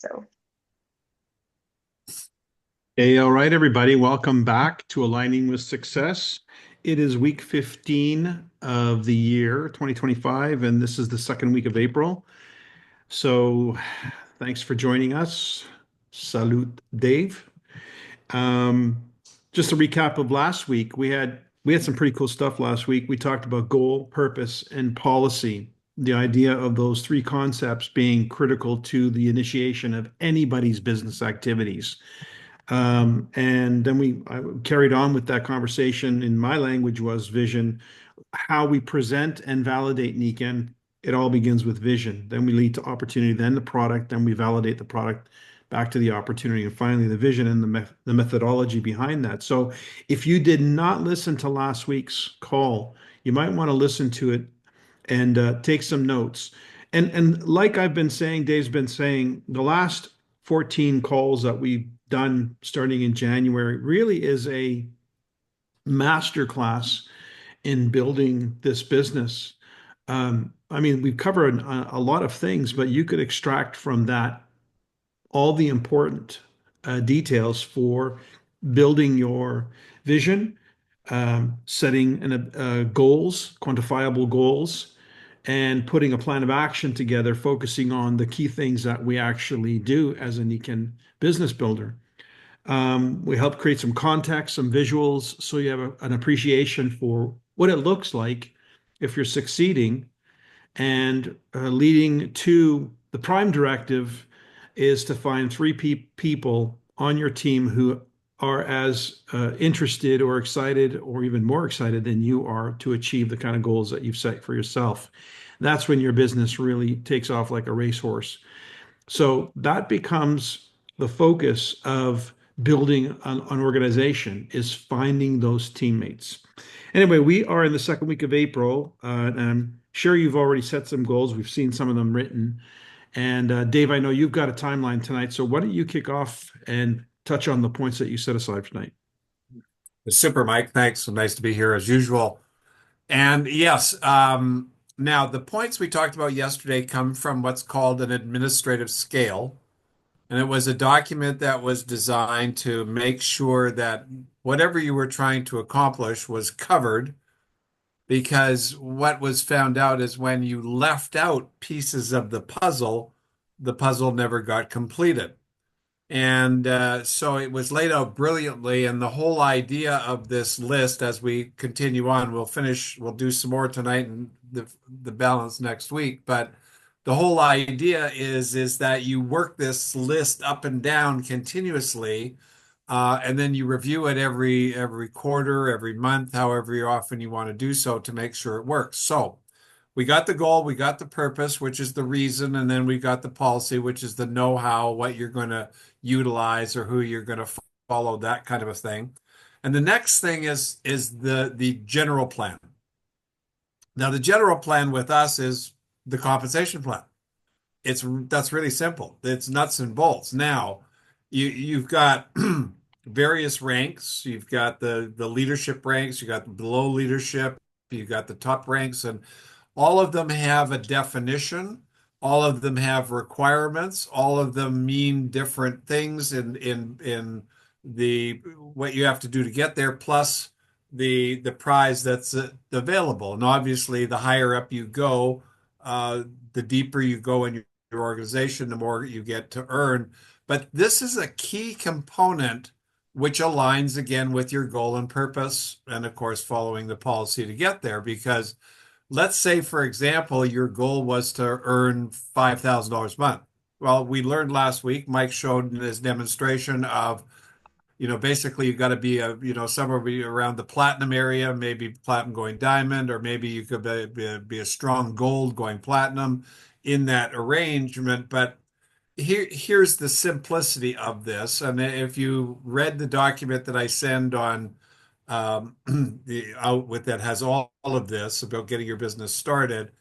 So Hey, all right, everybody. Welcome back to Aligning with Success. It is week 15 of the year 2025, and this is the second week of April. So thanks for joining us. Salute, Dave. Um, just a recap of last week. We had some pretty cool stuff last week. We talked about goal, purpose, and policy. The idea of those three concepts being critical to the initiation of anybody's business activities. And then I carried on with that conversation. In my language was vision, how we present and validate Niken. It all begins with vision. Then we lead to opportunity, then the product, then we validate the product back to the opportunity, and finally the vision and the methodology behind that. So if you did not listen to last week's call, you might want to listen to it and take some notes. And like I've been saying, Dave's been saying, the last 14 calls that we've done starting in January really is a masterclass in building this business. I mean, we've covered a lot of things, but you could extract from that all the important details for building your vision, setting goals, quantifiable goals, and putting a plan of action together, focusing on the key things that we actually do as a Niken business builder. We help create some context, some visuals, so you have an appreciation for what it looks like if you're succeeding. And leading to the prime directive is to find three people on your team who are as interested or excited or even more excited than you are to achieve the kind of goals that you've set for yourself. That's when your business really takes off like a racehorse. So that becomes the focus of building an organization, is finding those teammates. Anyway, we are in the second week of April, and I'm sure you've already set some goals. We've seen some of them written. And Dave, I know you've got a timeline tonight, so why don't you kick off and touch on the points that you set aside tonight? Super, Mike. Thanks. Nice to be here as usual. And yes, now the points we talked about yesterday come from what's called an administrative scale. And it was a document that was designed to make sure that whatever you were trying to accomplish was covered, because what was found out is when you left out pieces of the puzzle never got completed. And so it was laid out brilliantly. And the whole idea of this list, as we continue on, we'll do some more tonight and the balance next week. But the whole idea is that you work this list up and down continuously, and then you review it every quarter, every month, however often you want to do so to make sure it works. So we got the goal, we got the purpose, which is the reason, and then we got the policy, which is the know-how, what you're going to utilize or who you're going to follow, that kind of a thing. And the next thing is the general plan. Now, the general plan with us is the compensation plan. That's really simple. It's nuts and bolts. Now, you've got various ranks. You've got the leadership ranks, you got the below leadership, you've got the top ranks, and all of them have a definition. All of them have requirements. All of them mean different things in the what you have to do to get there, plus the prize that's available. And obviously, the higher up you go, the deeper you go in your organization, the more you get to earn. But this is a key component which aligns again with your goal and purpose, and of course, following the policy to get there. Because let's say, for example, your goal was to earn $5,000 a month. Well, we learned last week, Mike showed in his demonstration of, basically you got to be somewhere around the platinum area, maybe platinum going diamond, or maybe you could be a strong gold going platinum in that arrangement. But here's the simplicity of this. And if you read the document that I send on the out with that has all of this about getting your business started,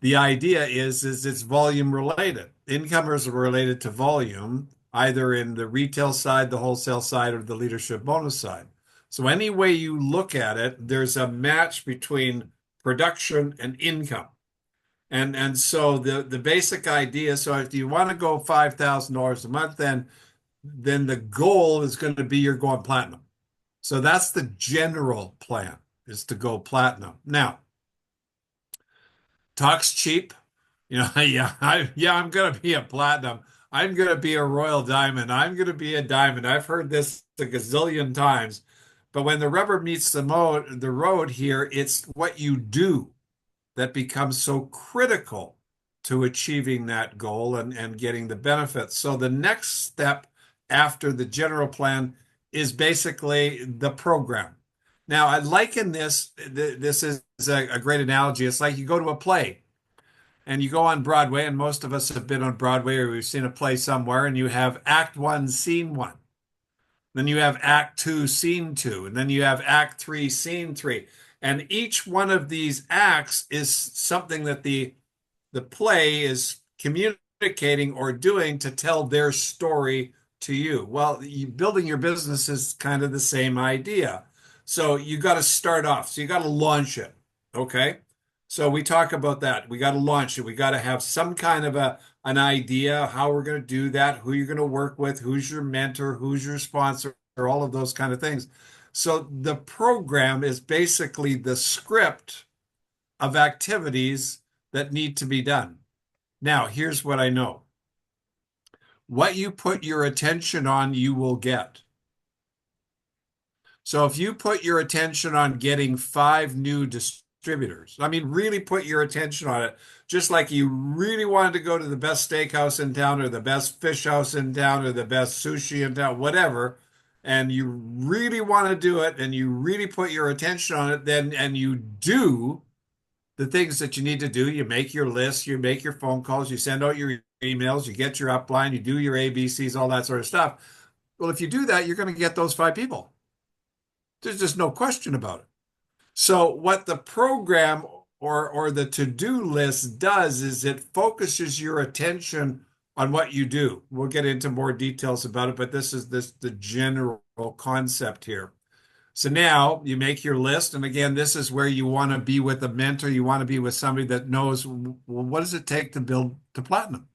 the idea is it's volume related. Income is related to volume, either in the retail side, the wholesale side, or the leadership bonus side. So any way you look at it, there's a match between production and income. And so the basic idea, so if you want to go $5,000 a month, then the goal is going to be you're going platinum. So that's the general plan, is to go platinum. Now, talk's cheap. I'm gonna be a platinum. I'm gonna be a royal diamond. I'm gonna be a diamond. I've heard this a gazillion times. But when the rubber meets the road here, it's what you do that becomes so critical to achieving that goal and getting the benefits. So the next step after the general plan is basically the program. Now, I liken this is a great analogy. It's like you go to a play and you go on Broadway, and most of us have been on Broadway or we've seen a play somewhere, and you have Act One, Scene One. Then you have Act Two, Scene Two, and then you have Act Three, Scene Three. And each one of these acts is something that the play is communicating or doing to tell their story to you. Well, building your business is kind of the same idea. So you got to start off. So you got to launch it. Okay. So we talk about that. We got to launch it. We got to have some kind of an idea how we're going to do that, who you're going to work with, who's your mentor, who's your sponsor, all of those kind of things. So the program is basically the script of activities that need to be done. Now, here's what I know. What you put your attention on, you will get. So if you put your attention on getting 5 new distributors, I mean, really put your attention on it, just like you really wanted to go to the best steakhouse in town or the best fish house in town or the best sushi in town, whatever, and you really want to do it and you really put your attention on it, then and you do the things that you need to do. You make your list, you make your phone calls, you send out your emails, you get your upline, you do your ABCs, all that sort of stuff. Well, if you do that, you're going to get those 5 people. There's just no question about it. So what the program or the to-do list does is it focuses your attention on what you do. We'll get into more details about it, but this is the general concept here. So now you make your list. And again, this is where you want to be with a mentor. You want to be with somebody that knows, well, what does it take to build to platinum?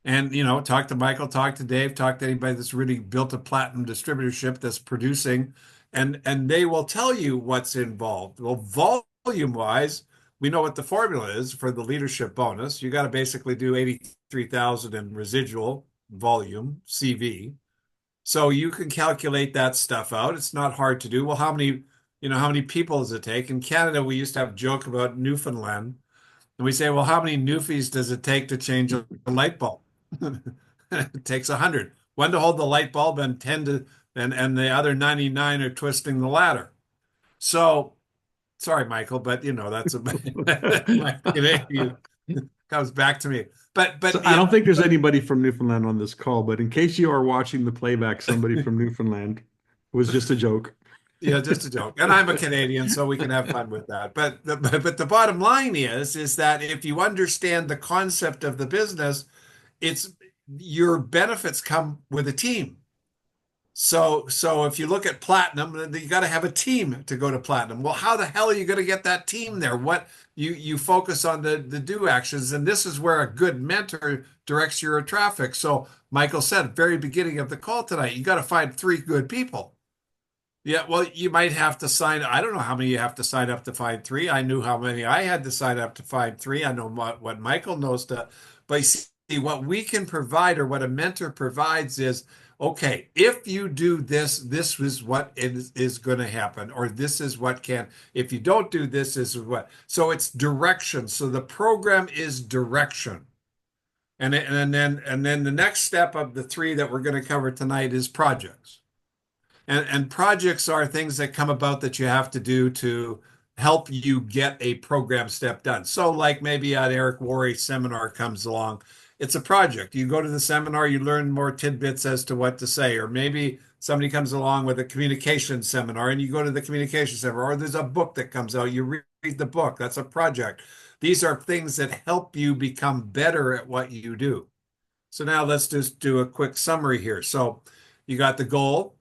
And, talk to Michael, talk to Dave, talk to anybody that's really built a platinum distributorship that's producing, and they will tell you what's involved. Well, volume wise, we know what the formula is for the leadership bonus. You got to basically do 83,000 in residual volume, CV. So you can calculate that stuff out. It's not hard to do. Well, how many people does it take? In Canada, we used to have a joke about Newfoundland. And we say, well, how many Newfies does it take to change a light bulb? It takes 100. One to hold the light bulb and 10 to, and the other 99 are twisting the ladder. So, sorry, Michael, but that's comes back to me. But So I don't think there's anybody from Newfoundland on this call, but in case you are watching the playback, somebody from Newfoundland, it was just a joke. Yeah, just a joke. And I'm a Canadian, so we can have fun with that. But the bottom line is that if you understand the concept of the business, it's your benefits come with a team. So if you look at platinum, then you got to have a team to go to platinum. Well, how the hell are you going to get that team there? What you focus on the do actions, and this is where a good mentor directs your traffic. So Michael said at the very beginning of the call tonight, you got to find 3 good people. Yeah, well, you might have to sign. I don't know how many you have to sign up to find 3. I knew how many I had to sign up to find 3. I know what Michael knows to, but you see, what we can provide or what a mentor provides is, okay, if you do this, this is what is going to happen, or this is what can. If you don't do this, this is what. So it's direction. So the program is direction. And then the next step of the 3 that we're going to cover tonight is projects. And projects are things that come about that you have to do to help you get a program step done. So like maybe an Eric Worre seminar comes along. It's a project. You go to the seminar, you learn more tidbits as to what to say. Or maybe somebody comes along with a communication seminar and you go to the communication seminar. Or there's a book that comes out. You read the book. That's a project. These are things that help you become better at what you do. So now let's just do a quick summary here. So you got the goal.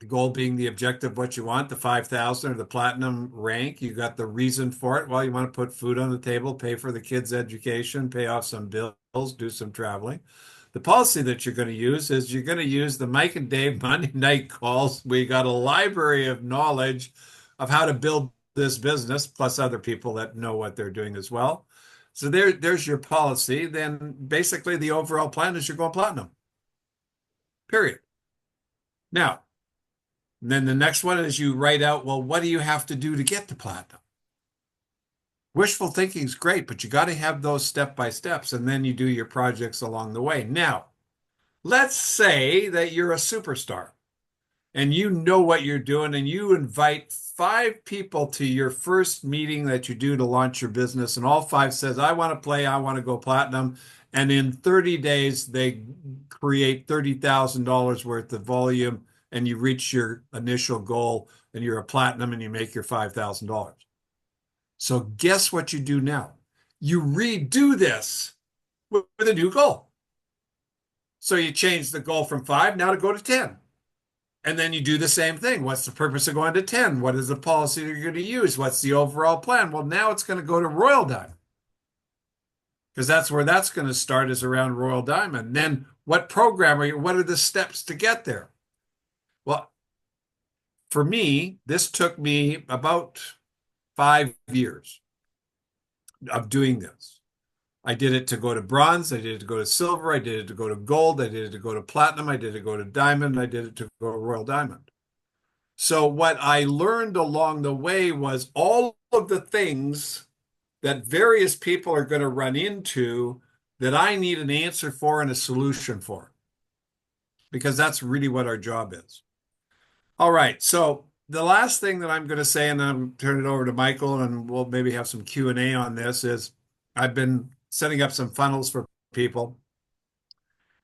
The gold being the objective, what you want, the 5,000 or the platinum rank. You got the reason for it. Well, you want to put food on the table, pay for the kids' education, pay off some bills, do some traveling. The policy that you're going to use is you're going to use the Mike and Dave Monday night calls. We got a library of knowledge of how to build this business, plus other people that know what they're doing as well. So there's your policy. Then basically the overall plan is you're going platinum. Period. Now, then the next one is you write out, well, what do you have to do to get to platinum? Wishful thinking is great, but you got to have those step by steps, and then you do your projects along the way. Now, let's say that you're a superstar and you know what you're doing, and you invite 5 people to your first meeting that you do to launch your business, and all 5 says, I want to play, I want to go platinum. And in 30 days, they create $30,000 worth of volume, and you reach your initial goal, and you're a platinum, and you make your $5,000. So guess what you do now? You redo this with a new goal. So you change the goal from 5 now to go to 10. And then you do the same thing. What's the purpose of going to 10? What is the policy you're going to use? What's the overall plan? Well, now it's going to go to Royal Diamond, because that's where that's going to start, is around Royal Diamond. Then what program are you, what are the steps to get there? Well, for me, this took me about 5 years of doing this. I did it to go to bronze. I did it to go to silver. I did it to go to gold. I did it to go to platinum. I did it to go to diamond. I did it to go to Royal Diamond. So what I learned along the way was all of the things that various people are going to run into that I need an answer for and a solution for, because that's really what our job is. All right. So the last thing that I'm going to say, and then I'm turn it over to Michael, and we'll maybe have some Q&A on this, is I've been setting up some funnels for people,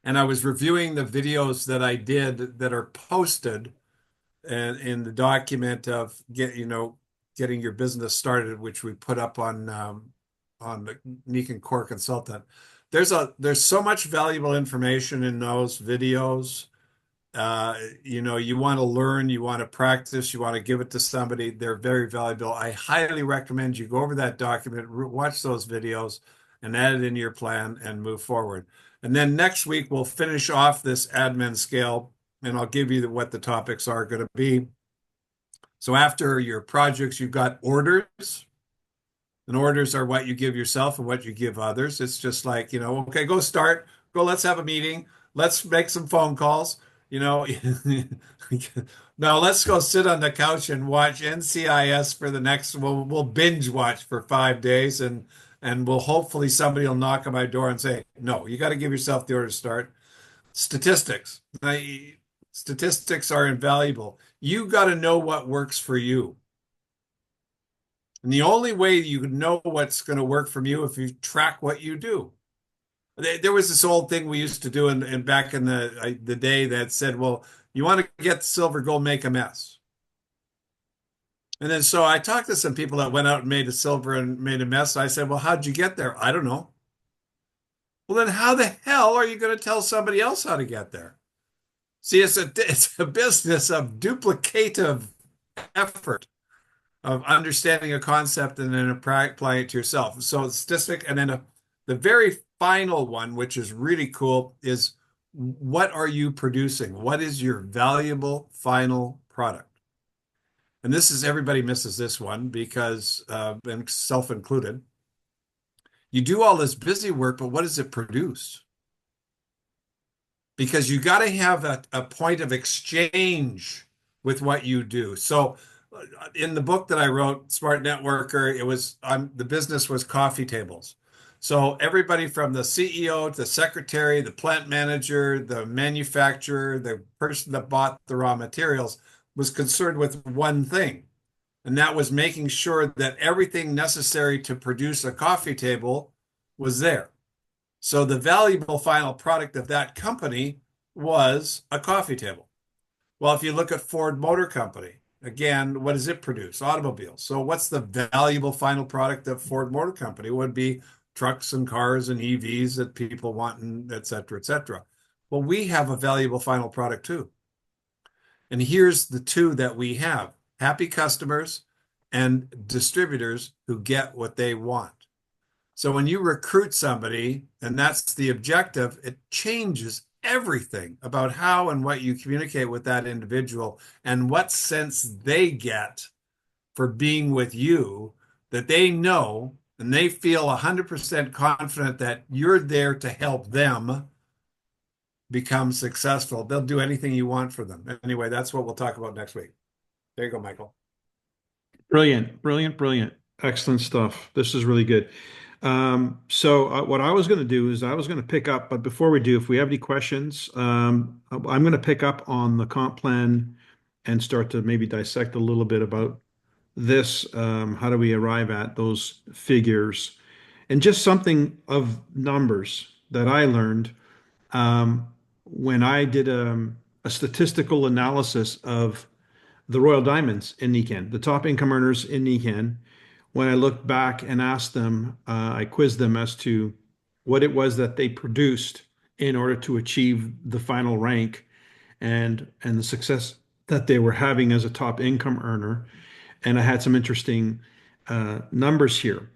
and I was reviewing the videos that I did that are posted in the document of getting your business started, which we put up on the Nikan Core Consultant. There's so much valuable information in those videos. You want to learn, you want to practice, you want to give it to somebody. They're very valuable. I highly recommend you go over that document, watch those videos, and add it into your plan and move forward. And then next week, we'll finish off this admin scale, and I'll give you what the topics are going to be. So after your projects, you've got orders. And orders are what you give yourself and what you give others. It's just like, okay, go start, go, let's have a meeting. Let's make some phone calls. Now let's go sit on the couch and watch NCIS for the next, we'll binge watch for 5 days, and we'll hopefully somebody will knock on my door and say, no, you got to give yourself the order to start. Statistics. Statistics are invaluable. You got to know what works for you. And the only way you can know what's going to work for you if you track what you do. There was this old thing we used to do in back in the day that said, well, you want to get silver, go make a mess. And then so I talked to some people that went out and made a silver and made a mess. I said, well, how'd you get there? I don't know. Well, then how the hell are you going to tell somebody else how to get there? See, it's a business of duplicative effort, of understanding a concept and then applying it to yourself. So statistic, and then the very final one, which is really cool, is what are you producing? What is your valuable final product? And this is, everybody misses this one because, and self-included, you do all this busy work, but what does it produce? Because you got to have a point of exchange with what you do. So in the book that I wrote, Smart Networker, the business was coffee tables. So everybody from the CEO to the secretary, the plant manager, the manufacturer, the person that bought the raw materials was concerned with one thing. And that was making sure that everything necessary to produce a coffee table was there. So the valuable final product of that company was a coffee table. Well, if you look at Ford Motor Company, again, what does it produce? Automobiles. So what's the valuable final product of Ford Motor Company? It would be trucks and cars and EVs that people want, and et cetera, et cetera. Well, we have a valuable final product too. And here's the two that we have: happy customers and distributors who get what they want. So when you recruit somebody and that's the objective, it changes everything about how and what you communicate with that individual and what sense they get for being with you, that they know and they feel 100% confident that you're there to help them become successful. They'll do anything you want for them. Anyway, that's what we'll talk about next week. There you go, Michael. Brilliant, brilliant, brilliant. Excellent stuff. This is really good. What I was going to do is I was going to pick up, but before we do, if we have any questions, I'm going to pick up on the comp plan and start to maybe dissect a little bit about this. How do we arrive at those figures? And just something of numbers that I learned when I did a statistical analysis of the Royal Diamonds in Nican, the top income earners in Nican. When I looked back and asked them, I quizzed them as to what it was that they produced in order to achieve the final rank and the success that they were having as a top income earner. And I had some interesting numbers here.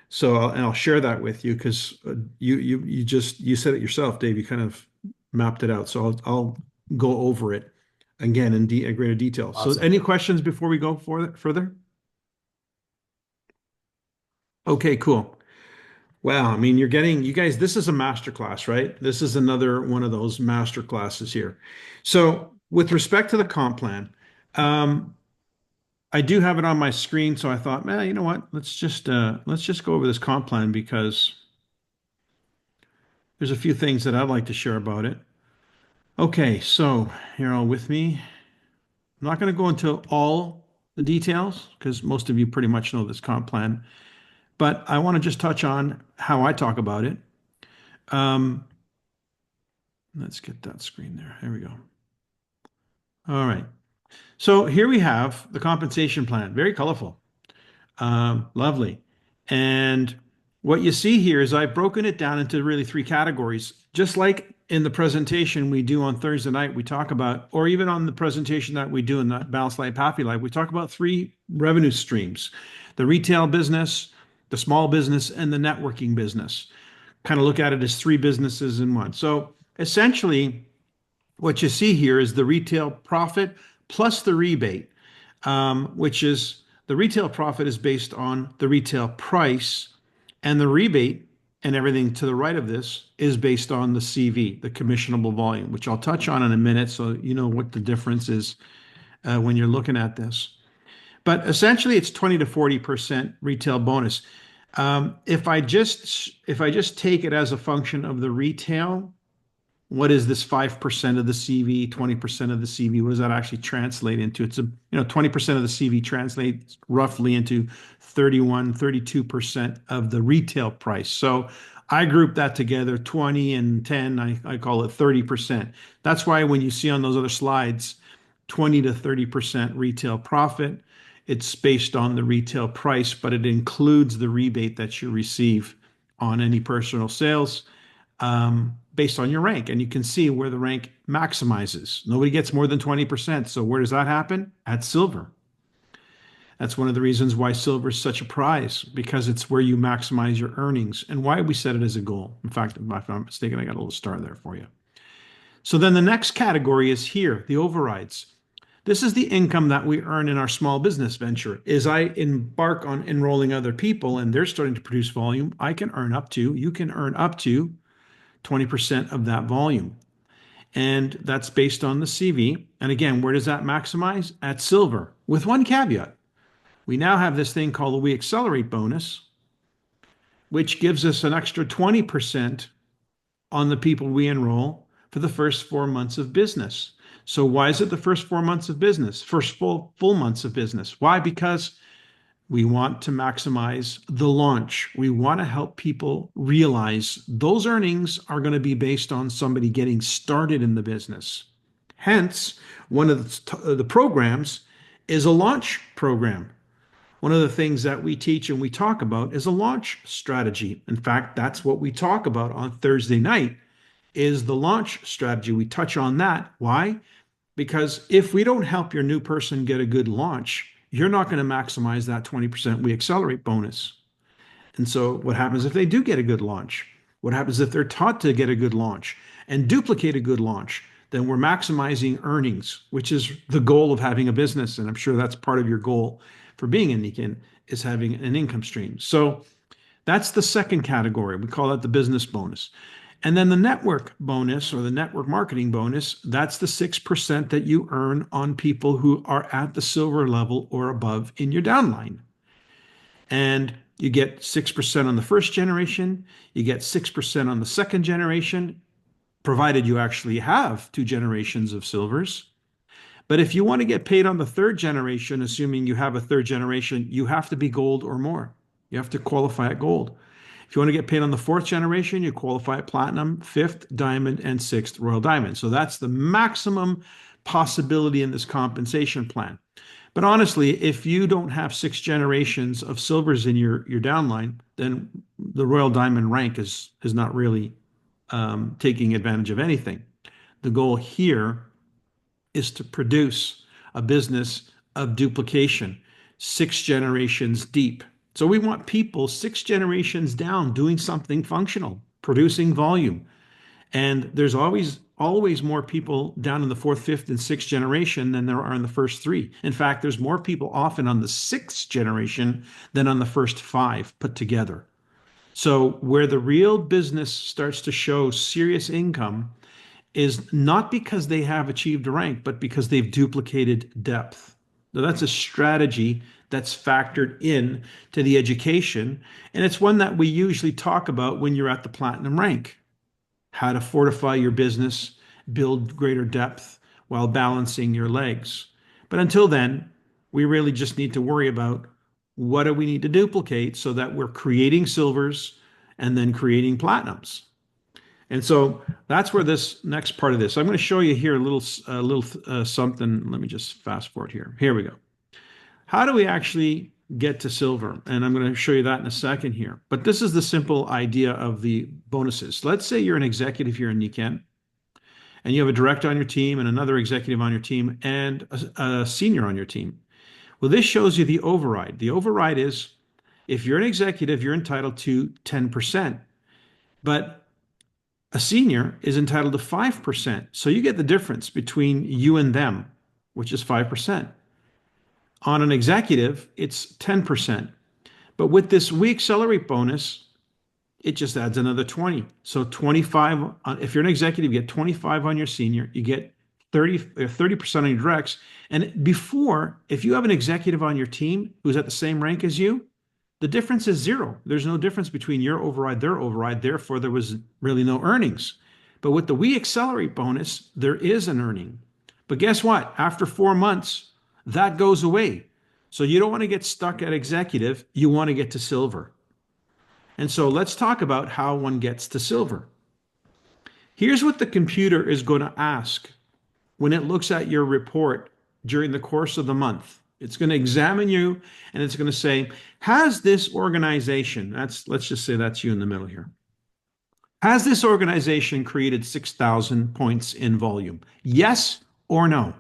So I'll share that with you because you said it yourself, Dave. You kind of mapped it out. So I'll go over it again in greater detail. So Awesome. any questions before we go further? Okay, cool. Wow. I mean, you guys, this is a master class, right? This is another one of those master classes here. So with respect to the comp plan, um, I do have it on my screen. So I thought, man, you know what? Let's just go over this comp plan because there's a few things that I'd like to share about it. Okay, so you're all with me. I'm not going to go into all the details because most of you pretty much know this comp plan, but I want to just touch on how I talk about it. Um, let's get that screen there. There we go. All right. So here we have the compensation plan. Very colorful. Lovely. And what you see here is I've broken it down into really three categories. Just like in the presentation we do on Thursday night, we talk about, or even on the presentation that we do in the Balanced Life, Happy Life, we talk about three revenue streams: the retail business, the small business, and the networking business. Kind of look at it as three businesses in one. So essentially, what you see here is the retail profit plus the rebate, which is the retail profit is based on the retail price, and the rebate and everything to the right of this is based on the CV, the commissionable volume, which I'll touch on in a minute so you know what the difference is when you're looking at this. But essentially, it's 20 to 40% retail bonus. If I just take it as a function of the retail, what is this 5% of the CV, 20% of the CV? What does that actually translate into? 20% of the CV translates roughly into 31, 32% of the retail price. So I group that together, 20 and 10, I call it 30%. That's why when you see on those other slides, 20 to 30% retail profit, it's based on the retail price, but it includes the rebate that you receive on any personal sales based on your rank. And you can see where the rank maximizes. Nobody gets more than 20%. So where does that happen? At silver. That's one of the reasons why silver is such a prize, because it's where you maximize your earnings and why we set it as a goal. In fact, if I'm not mistaken, I got a little star there for you. So then the next category is here, the overrides. This is the income that we earn in our small business venture. As I embark on enrolling other people and they're starting to produce volume, you can earn up to 20% of that volume. And that's based on the CV. And again, where does that maximize? At silver, with one caveat. We now have this thing called the We Accelerate bonus, which gives us an extra 20% on the people we enroll for the first 4 months of business. So why is it the first 4 months of business? First full months of business. Why? Because we want to maximize the launch. We want to help people realize those earnings are going to be based on somebody getting started in the business. Hence, one of the programs is a launch program. One of the things that we teach and we talk about is a launch strategy. In fact, that's what we talk about on Thursday night is the launch strategy. We touch on that. Why? Because if we don't help your new person get a good launch, you're not going to maximize that 20% we accelerate bonus. And so, what happens if they do get a good launch? What happens if they're taught to get a good launch and duplicate a good launch? Then we're maximizing earnings, which is the goal of having a business. And I'm sure that's part of your goal for being in Nikin is having an income stream. So that's the second category. We call that the business bonus. And then the network bonus or the network marketing bonus, that's the 6% that you earn on people who are at the silver level or above in your downline. And you get 6% on the first generation, you get 6% on the second generation, provided you actually have two generations of silvers. But if you want to get paid on the third generation, assuming you have a third generation, you have to be gold or more. You have to qualify at gold. If you want to get paid on the fourth generation, you qualify at platinum, fifth diamond, and sixth royal diamond. So that's the maximum possibility in this compensation plan. But honestly, if you don't have six generations of silvers in your downline, then the royal diamond rank is not really taking advantage of anything. The goal here is to produce a business of duplication, six generations deep. So we want people six generations down doing something functional, producing volume. And there's always more people down in the fourth, fifth, and sixth generation than there are in the first three. In fact, there's more people often on the sixth generation than on the first five put together. So where the real business starts to show serious income is not because they have achieved a rank, but because they've duplicated depth. So that's a strategy that's factored in to the education. And it's one that we usually talk about when you're at the platinum rank. How to fortify your business, build greater depth while balancing your legs. But until then, we really just need to worry about what do we need to duplicate so that we're creating silvers and then creating platinums. And so that's where this next part of this. I'm going to show you here a little something. Let me just fast forward here. Here we go. How do we actually get to silver? And I'm going to show you that in a second here. But this is the simple idea of the bonuses. Let's say you're an executive here in Niken, and you have a director on your team and another executive on your team and a senior on your team. Well, this shows you the override. The override is if you're an executive, you're entitled to 10%, but a senior is entitled to 5%. So you get the difference between you and them, which is 5%. On an executive, it's 10%. But with this We Accelerate bonus, it just adds another 20. So 25, if you're an executive, you get 25 on your senior, you get 30% on your directs. And before, if you have an executive on your team who's at the same rank as you, the difference is zero. There's no difference between your override, their override. Therefore, there was really no earnings. But with the We Accelerate bonus, there is an earning. But guess what? After 4 months, that goes away. So you don't want to get stuck at executive. You want to get to silver. And so let's talk about how one gets to silver. Here's what the computer is going to ask when it looks at your report during the course of the month. It's going to examine you and it's going to say, has this organization, let's just say that's you in the middle here. Has this organization created 6,000 points in volume? Yes or no?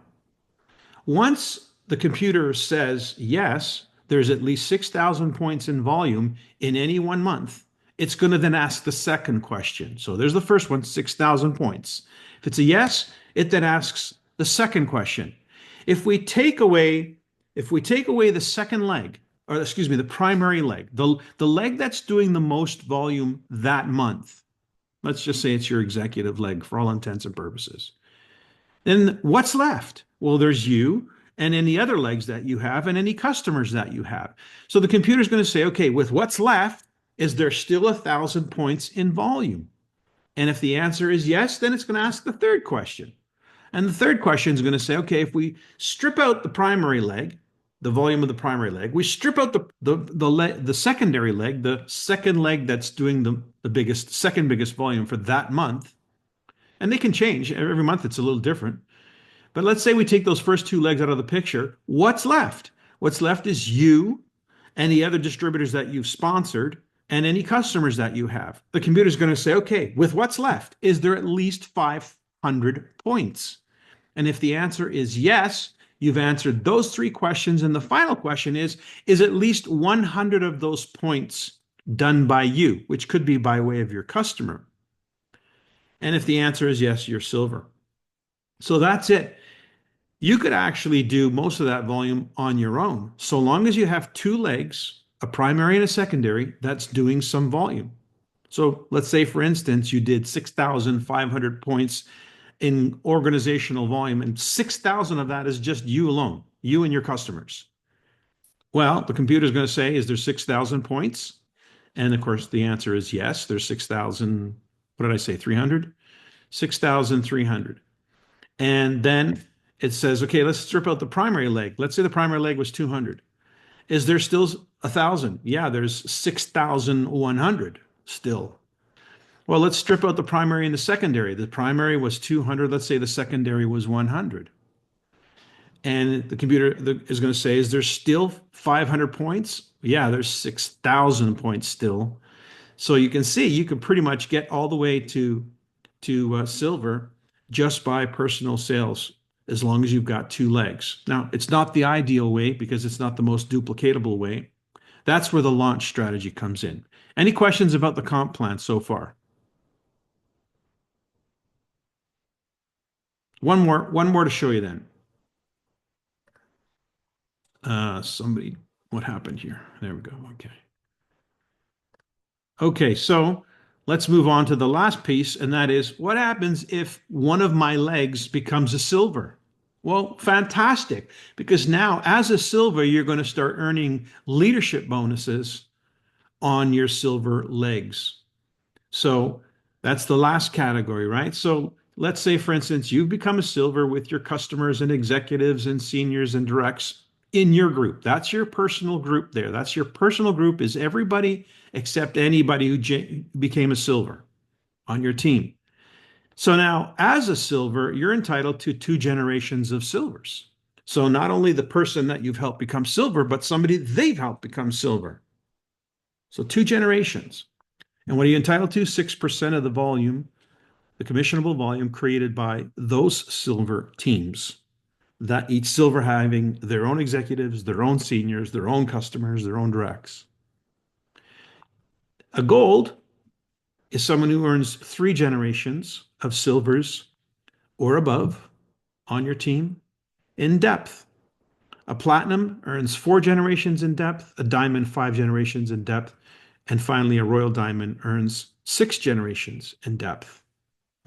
Once the computer says yes, there's at least 6,000 points in volume in any 1 month, it's going to then ask the second question. So there's the first one, 6,000 points. If it's a yes, it then asks the second question. If we take away the second leg, or excuse me, the primary leg, the leg that's doing the most volume that month, let's just say it's your executive leg for all intents and purposes, then what's left? Well, there's you and any other legs that you have and any customers that you have. So the computer's going to say, okay, with what's left, is there still 1,000 points in volume? And if the answer is yes, then it's going to ask the third question. And the third question is going to say, okay, if we strip out the primary leg, the volume of the primary leg, we strip out the secondary leg, the second leg that's doing the second biggest volume for that month, and they can change. Every month it's a little different. But let's say we take those first two legs out of the picture. What's left? What's left is you, any other distributors that you've sponsored, and any customers that you have. The computer's going to say, okay, with what's left, is there at least 500 points? And if the answer is yes, you've answered those three questions. And the final question is at least 100 of those points done by you, which could be by way of your customer? And if the answer is yes, you're silver. So that's it. You could actually do most of that volume on your own, so long as you have two legs, a primary and a secondary, that's doing some volume. So let's say, for instance, you did 6,500 points in organizational volume, and 6,000 of that is just you alone, you and your customers. Well, the computer is going to say, is there 6,000 points? And of course, the answer is yes, there's 6,000. What did I say? 300? 6,300. And then it says, okay, let's strip out the primary leg. Let's say the primary leg was 200. Is there still 1,000? Yeah, there's 6,100 still. Well, let's strip out the primary and the secondary. The primary was 200. Let's say the secondary was 100. And the computer is going to say, is there still 500 points? Yeah, there's 6,000 points still. So you can see you can pretty much get all the way to silver just by personal sales, as long as you've got two legs. Now, it's not the ideal way because it's not the most duplicatable way. That's where the launch strategy comes in. Any questions about the comp plan so far? One more to show you then. What happened here? There we go. Okay. Okay, so let's move on to the last piece, and that is what happens if one of my legs becomes a silver? Well, fantastic, because now as a silver, you're going to start earning leadership bonuses on your silver legs. So that's the last category, right? So let's say, for instance, you've become a silver with your customers and executives and seniors and directs in your group. That's your personal group there. That's your personal group, is everybody except anybody who became a silver on your team. So now, as a silver, you're entitled to two generations of silvers. So not only the person that you've helped become silver, but somebody they've helped become silver. So two generations. And what are you entitled to? 6% of the volume, the commissionable volume created by those silver teams, that each silver having their own executives, their own seniors, their own customers, their own directs. A gold is someone who earns three generations of silvers or above on your team in depth. A platinum earns four generations in depth, a diamond, five generations in depth, and finally, a royal diamond earns six generations in depth.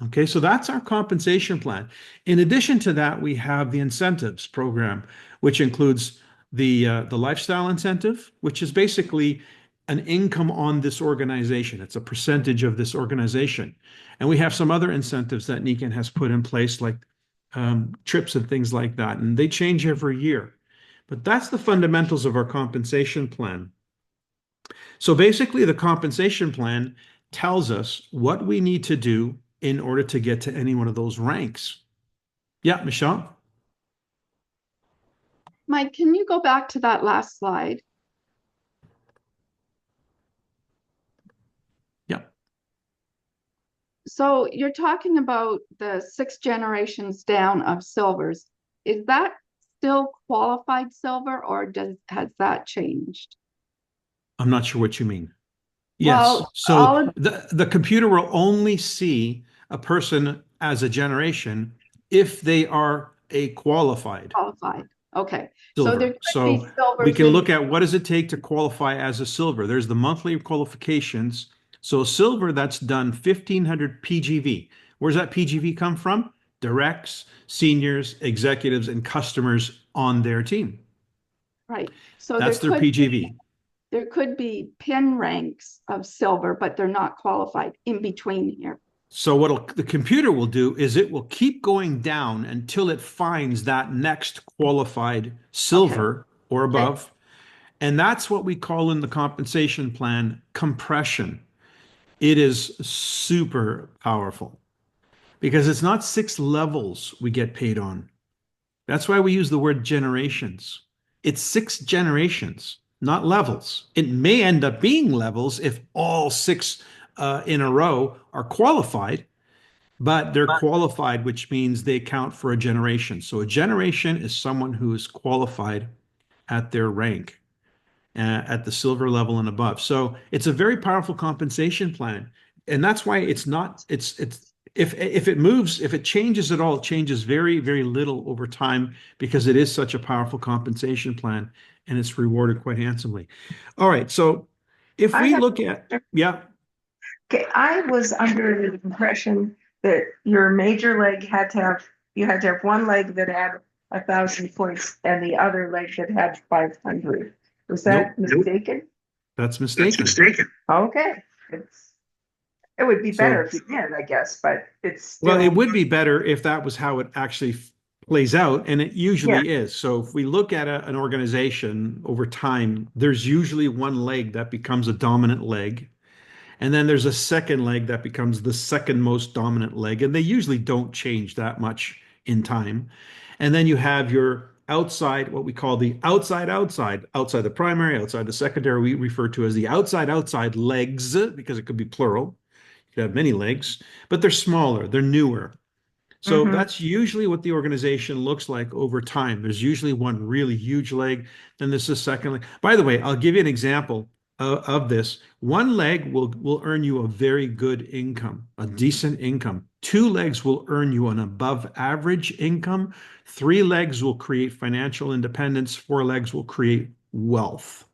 Okay, so that's our compensation plan. In addition to that, we have the incentives program, which includes the lifestyle incentive, which is basically an income on this organization. It's a percentage of this organization. And we have some other incentives that Niken has put in place, like trips and things like that. And they change every year. But that's the fundamentals of our compensation plan. So basically, the compensation plan tells us what we need to do in order to get to any one of those ranks. Yeah, Michelle? Mike, can you go back to that last slide? Yeah. So you're talking about the 6 generations down of silvers. Is that still qualified silver, or has that changed? I'm not sure what you mean. Yes. Well, So the computer will only see a person as a generation if they are a qualified qualified. Okay. silver. So there could So be silvers we can in- look at what does it take to qualify as a silver. There's the monthly qualifications. So silver, that's done 1,500 PGV. Where's that PGV come from? Directs, seniors, executives, and customers on their team. right. So That's their PGV. There could be pin ranks of silver, but they're not qualified in between here. So what the computer will do is it will keep going down until it finds that next qualified silver or above. And that's what we call in the compensation plan compression. It is super powerful because it's not 6 levels we get paid on. That's why we use the word generations. It's 6 generations, not levels. It may end up being levels if all 6 in a row are qualified, but they're qualified, which means they count for a generation. So a generation is someone who is qualified at their rank, at the silver level and above. So it's a very powerful compensation plan. And that's why it's not, it's, if it moves, if it changes at all, it changes very, very little over time because it is such a powerful compensation plan and it's rewarded quite handsomely. All right. So if I we have- look at, yeah, Okay, I was under the impression that your major leg you had to have one leg that had 1,000 points and the other leg that had 500. Was that mistaken? that's mistaken. Okay, it would be So- better if you did, I guess, but it's Well, it still- would be better if that was how it actually plays out, and it usually is. So if we look at an organization over time, there's usually one leg that becomes a dominant leg, and then there's a second leg that becomes the second most dominant leg, and they usually don't change that much in time. And then you have your outside, what we call the outside the primary, outside the secondary, we refer to as the outside legs, because it could be plural. You could have many legs, but they're smaller, they're newer. So Mhm. that's usually what the organization looks like over time. There's usually one really huge leg, then there's a second leg. By the way, I'll give you an example of this. One leg will earn you a very good income, a decent income. Two legs will earn you an above average income. Three legs will create financial independence. Four legs will create wealth.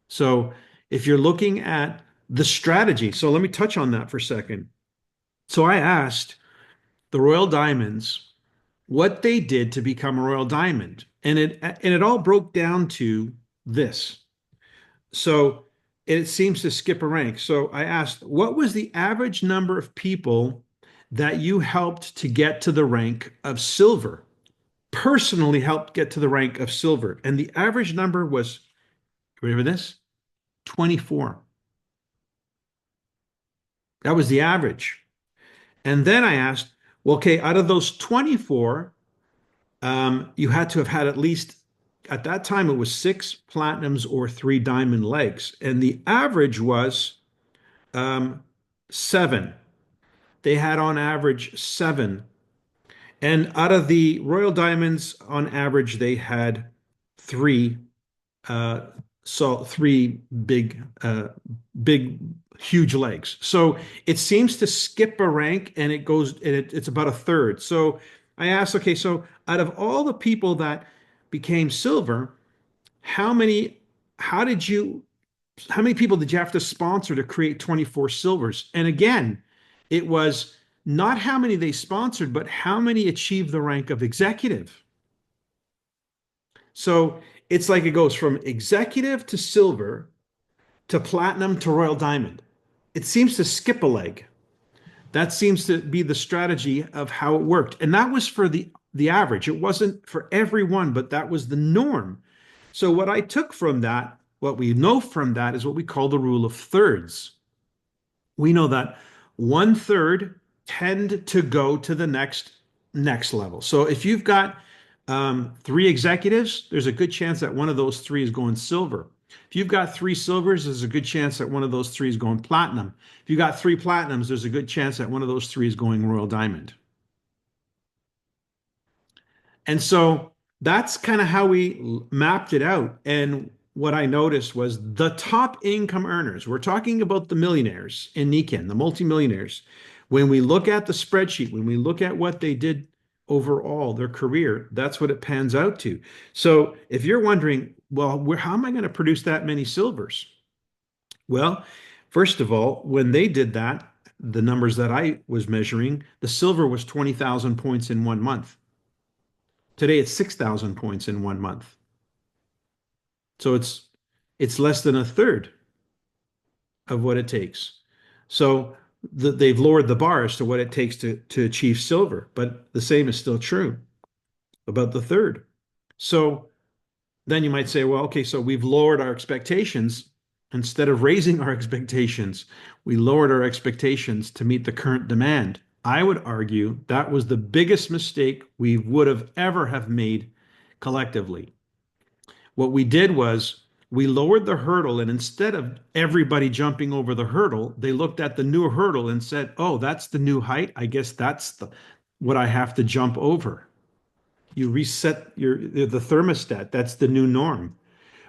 So if you're looking at the strategy, so let me touch on that for a second. So I asked the Royal Diamonds what they did to become a Royal Diamond, and it all broke down to this. So it seems to skip a rank. So I asked, what was the average number of people that you helped to get to the rank of silver? Personally helped get to the rank of silver, and the average number was, ready for this? 24. That was the average. And then I asked, well, okay, out of those 24, you had to have had at least, at that time, it was 6 platinums or 3 diamond legs. And the average was 7. They had on average 7. And out of the Royal Diamonds, on average, they had 3. So 3 big, huge legs. So it seems to skip a rank, and it's about a third. So I asked, okay, so out of all the people that became silver, how many people did you have to sponsor to create 24 silvers? And again, it was not how many they sponsored, but how many achieved the rank of executive. So it's like it goes from executive to silver to platinum to Royal Diamond. It seems to skip a leg. That seems to be the strategy of how it worked. And that was for the average. It wasn't for everyone, but that was the norm. So what I took from that, what we know from that, is what we call the rule of thirds. We know that 1/3 tend to go to the next level. So if you've got 3 executives, there's a good chance that one of those 3 is going silver. If you've got 3 silvers, there's a good chance that one of those 3 is going platinum. If you've got 3 platinums, there's a good chance that one of those 3 is going Royal Diamond. And so that's kind of how we mapped it out. And what I noticed was the top income earners, we're talking about the millionaires in Nikken, the multimillionaires. When we look at the spreadsheet, when we look at what they did overall, their career, that's what it pans out to. So if you're wondering, well, how am I going to produce that many silvers? Well, first of all, when they did that, the numbers that I was measuring, the silver was 20,000 points in 1 month. Today it's 6,000 points in 1 month. So it's less than a third of what it takes. So they've lowered the bar as to what it takes to achieve silver, but the same is still true about the third. So then you might say, well, okay, so we've lowered our expectations. Instead of raising our expectations, we lowered our expectations to meet the current demand. I would argue that was the biggest mistake we would have ever have made collectively. What we did was We lowered the hurdle, and instead of everybody jumping over the hurdle, they looked at the new hurdle and said, "Oh, that's the new height. I guess that's what I have to jump over." You reset the thermostat. That's the new norm.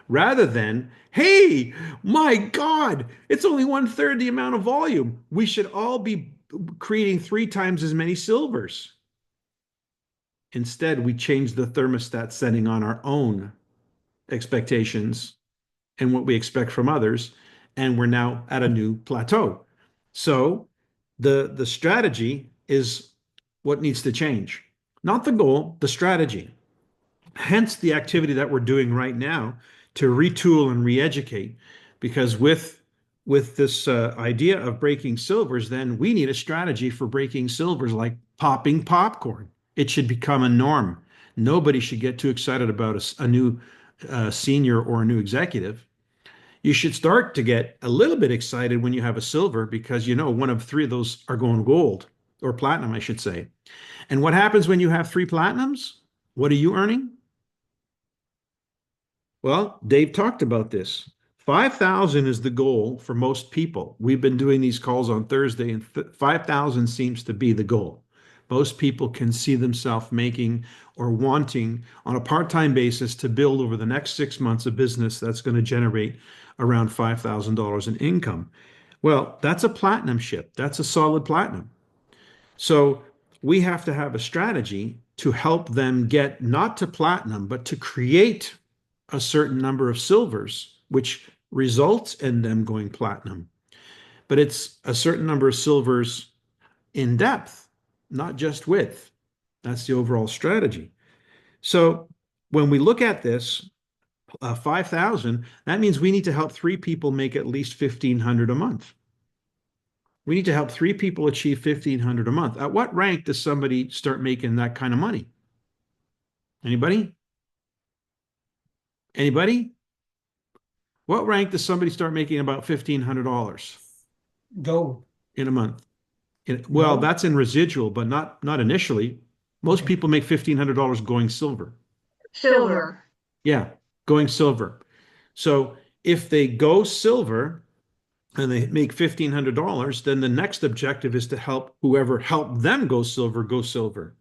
Rather than, "Hey, my God, it's only 1/3 the amount of volume. We should all be creating 3 times as many silvers." Instead, we changed the thermostat setting on our own expectations and what we expect from others, and we're now at a new plateau. So the strategy is what needs to change, not the goal, the strategy. Hence the activity that we're doing right now to retool and re-educate, because with this idea of breaking silvers, then we need a strategy for breaking silvers, like popping popcorn. It should become a norm. Nobody should get too excited about a new senior or a new executive. You should start to get a little bit excited when you have a silver, because you know one of 3 of those are going gold, or platinum, I should say. And what happens when you have 3 platinums? What are you earning? Well, Dave talked about this. 5,000 is the goal for most people. We've been doing these calls on Thursday, and 5,000 seems to be the goal. Most people can see themselves making or wanting on a part-time basis to build over the next 6 months a business that's going to generate around $5,000 in income. Well, that's a platinum ship. That's a solid platinum. So we have to have a strategy to help them get not to platinum, but to create a certain number of silvers, which results in them going platinum. But it's a certain number of silvers in depth, not just width. That's the overall strategy. So when we look at this, 5,000, that means we need to help 3 people make at least 1,500 a month. We need to help 3 people achieve 1,500 a month. At what rank does somebody start making that kind of money? Anybody? Anybody? What rank does somebody start making about $1,500 Gold. in a month? Well, No. that's in residual, but not initially. Most Okay. people make $1,500 going silver. Silver. Yeah, going silver. So if they go silver and they make $1,500, then the next objective is to help whoever helped them go silver, go silver.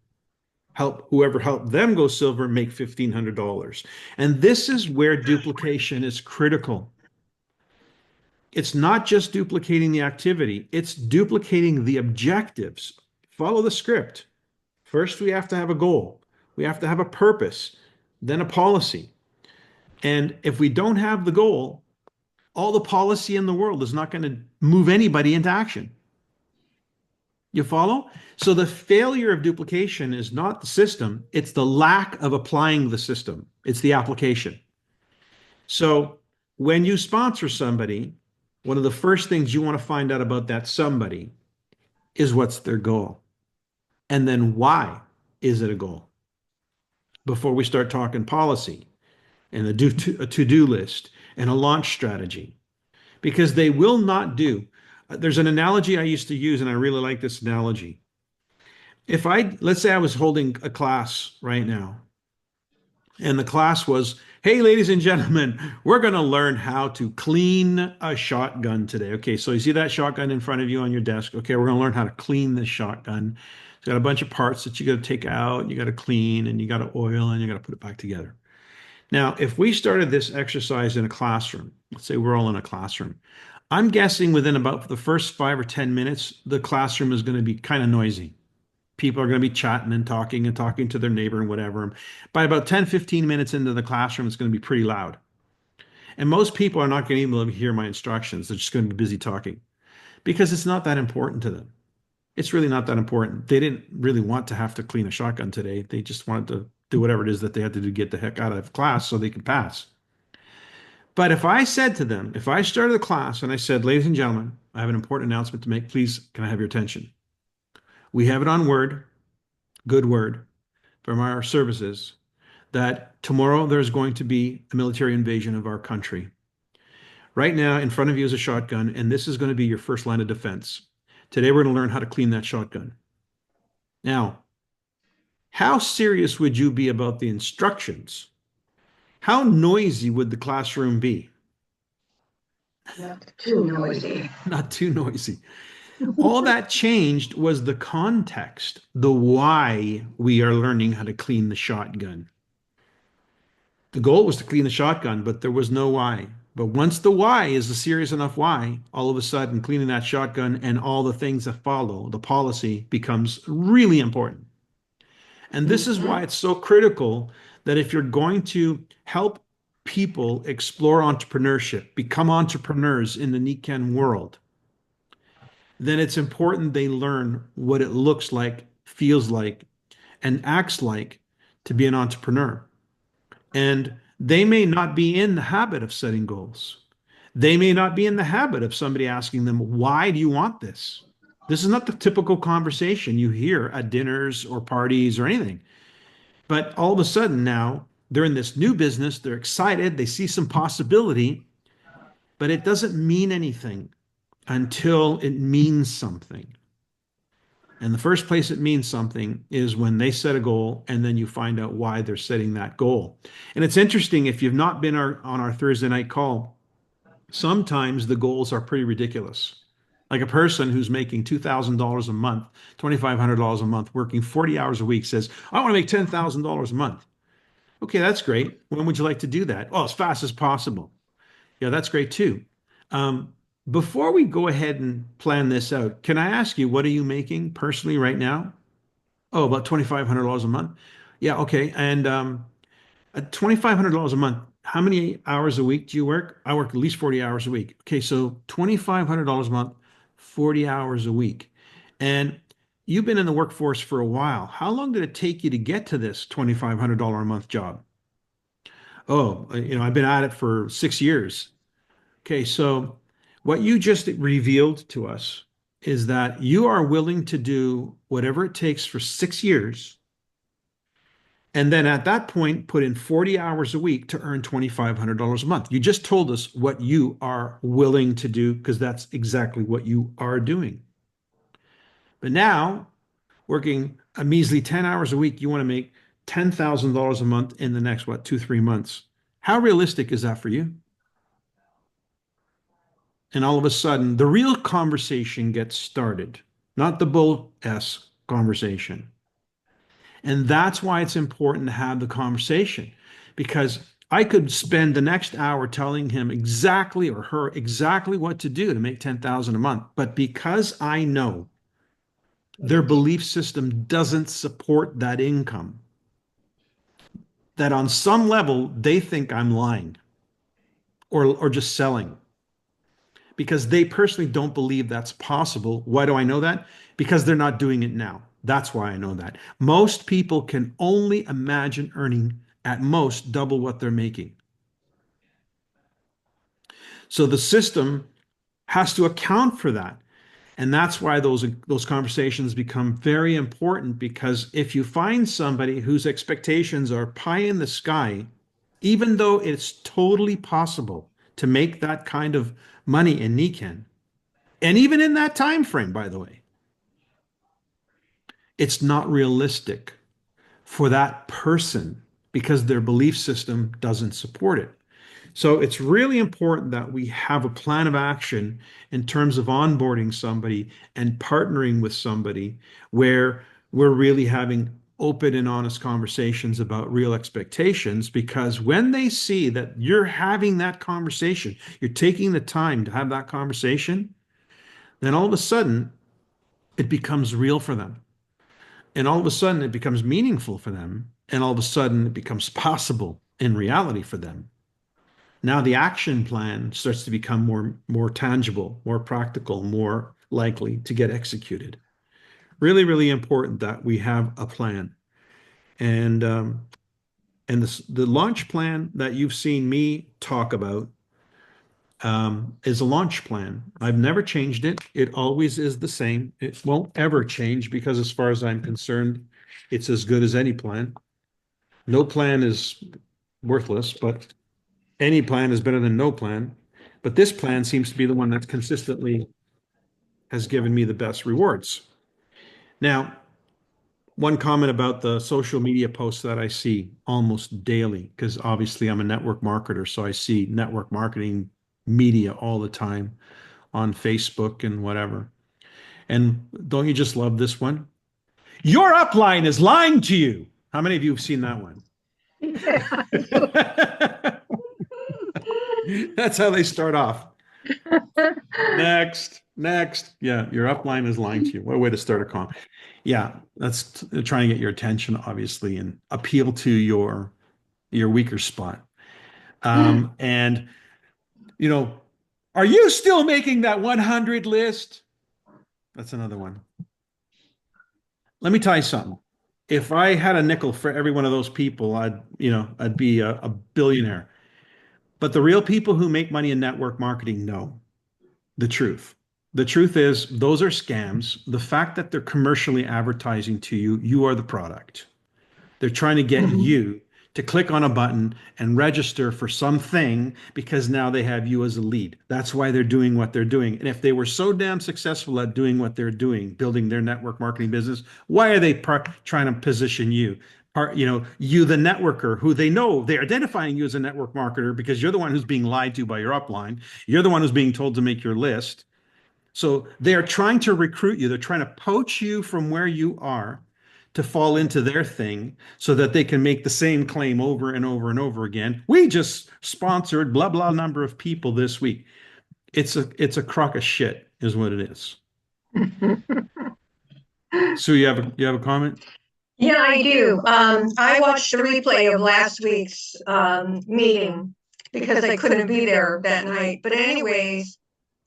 Help whoever helped them go silver make $1,500. And this is where duplication is critical. It's not just duplicating the activity, it's duplicating the objectives. Follow the script. First, we have to have a goal. We have to have a purpose, then a policy. And if we don't have the goal, all the policy in the world is not going to move anybody into action. You follow? So the failure of duplication is not the system, it's the lack of applying the system. It's the application. So when you sponsor somebody, one of the first things you want to find out about that somebody is what's their goal. And then why is it a goal? Before we start talking policy and a to-do list and a launch strategy. Because they will not do. There's an analogy I used to use, and I really like this analogy. Let's say I was holding a class right now, and the class was, "Hey, ladies and gentlemen, we're going to learn how to clean a shotgun today." Okay, so you see that shotgun in front of you on your desk. Okay, we're going to learn how to clean this shotgun. It's got a bunch of parts that you got to take out, and you got to clean, and you got to oil, and you got to put it back together. Now, if we started this exercise in a classroom, let's say we're all in a classroom, I'm guessing within about the first 5 or 10 minutes, the classroom is going to be kind of noisy. People are going to be chatting and talking to their neighbor and whatever. By about 10, 15 minutes into the classroom, it's going to be pretty loud. And most people are not going to be able to hear my instructions. They're just going to be busy talking because it's not that important to them. It's really not that important. They didn't really want to have to clean a shotgun today. They just wanted to do whatever it is that they had to do to get the heck out of class so they could pass. But if I said to them, if I started the class and I said, "Ladies and gentlemen, I have an important announcement to make. Please, can I have your attention? We have it on word, good word, from our services, that tomorrow there's going to be a military invasion of our country. Right now, in front of you is a shotgun, and this is going to be your first line of defense. Today, we're going to learn how to clean that shotgun." Now, how serious would you be about the instructions? how noisy would the classroom be? Not too noisy. Not too noisy. All that changed was the context, the why we are learning how to clean the shotgun. The goal was to clean the shotgun, but there was no why. But once the why is a serious enough why, all of a sudden cleaning that shotgun and all the things that follow, the policy becomes really important. And this is why it's so critical that if you're going to help people explore entrepreneurship, become entrepreneurs in the NECANN world, then it's important they learn what it looks like, feels like, and acts like to be an entrepreneur. And they may not be in the habit of setting goals. They may not be in the habit of somebody asking them, why do you want this? This is not the typical conversation you hear at dinners or parties or anything. But all of a sudden now they're in this new business, they're excited, they see some possibility, but it doesn't mean anything until it means something. And the first place it means something is when they set a goal and then you find out why they're setting that goal. And it's interesting, if you've not been on our Thursday night call, sometimes the goals are pretty ridiculous. Like a person who's making $2,000 a month, $2,500 a month, working 40 hours a week says, I want to make $10,000 a month. Okay, that's great. When would you like to do that? Oh, as fast as possible. Yeah, that's great too. Before we go ahead and plan this out, can I ask you, what are you making personally right now? Oh, about $2,500 a month. Yeah, okay. And at $2,500 a month, how many hours a week do you work? I work at least 40 hours a week. Okay, so $2,500 a month, 40 hours a week. And you've been in the workforce for a while. How long did it take you to get to this $2,500 a month job? Oh, I've been at it for 6 years. Okay, so what you just revealed to us is that you are willing to do whatever it takes for 6 years, and then at that point, put in 40 hours a week to earn $2,500 a month. You just told us what you are willing to do, because that's exactly what you are doing. But now, working a measly 10 hours a week, you want to make $10,000 a month in the next, 2, 3 months. How realistic is that for you? And all of a sudden, the real conversation gets started, not the bull S conversation. And that's why it's important to have the conversation, because I could spend the next hour telling him exactly, or her exactly, what to do to make 10,000 a month. But because I know their belief system doesn't support that income, that on some level they think I'm lying or just selling, because they personally don't believe that's possible. Why do I know that? Because they're not doing it now. That's why I know that. Most people can only imagine earning at most double what they're making. So the system has to account for that. And that's why those conversations become very important, because if you find somebody whose expectations are pie in the sky, even though it's totally possible to make that kind of money in NECANN, and even in that time frame, by the way, it's not realistic for that person because their belief system doesn't support it. So it's really important that we have a plan of action in terms of onboarding somebody and partnering with somebody where we're really having open and honest conversations about real expectations, because when they see that you're having that conversation, you're taking the time to have that conversation, then all of a sudden it becomes real for them. And all of a sudden it becomes meaningful for them. And all of a sudden it becomes possible in reality for them. Now the action plan starts to become more tangible, more practical, more likely to get executed. Really, really important that we have a plan. And the launch plan that you've seen me talk about is a launch plan. I've never changed it. It always is the same. It won't ever change, because as far as I'm concerned, it's as good as any plan. No plan is worthless, but any plan is better than no plan. But this plan seems to be the one that consistently has given me the best rewards. Now, one comment about the social media posts that I see almost daily, because obviously I'm a network marketer, so I see network marketing media all the time on Facebook and whatever. And don't you just love this one? Your upline is lying to you. How many of you have seen that one? That's how they start off. Next. Yeah, your upline is lying to you. What a way to start a comp. Yeah, that's trying to get your attention, obviously, and appeal to your weaker spot. And you know, are you still making that 100 list? That's another one. Let me tell you something. If I had a nickel for every one of those people, I'd be a billionaire. But the real people who make money in network marketing know the truth. The truth is, those are scams. The fact that they're commercially advertising to you, you are the product. They're trying to get you to click on a button and register for something because now they have you as a lead. That's why they're doing what they're doing. And if they were so damn successful at doing what they're doing, building their network marketing business, why are they trying to position you? You, the networker, who they know they're identifying you as a network marketer because you're the one who's being lied to by your upline. You're the one who's being told to make your list. So they are trying to recruit you. They're trying to poach you from where you are to fall into their thing so that they can make the same claim over and over and over again. We just sponsored blah, blah number of people this week. It's a crock of shit is what it is. Sue, you have a comment? Yeah, I do. I watched the replay of last week's meeting because I couldn't be there that night. But anyways,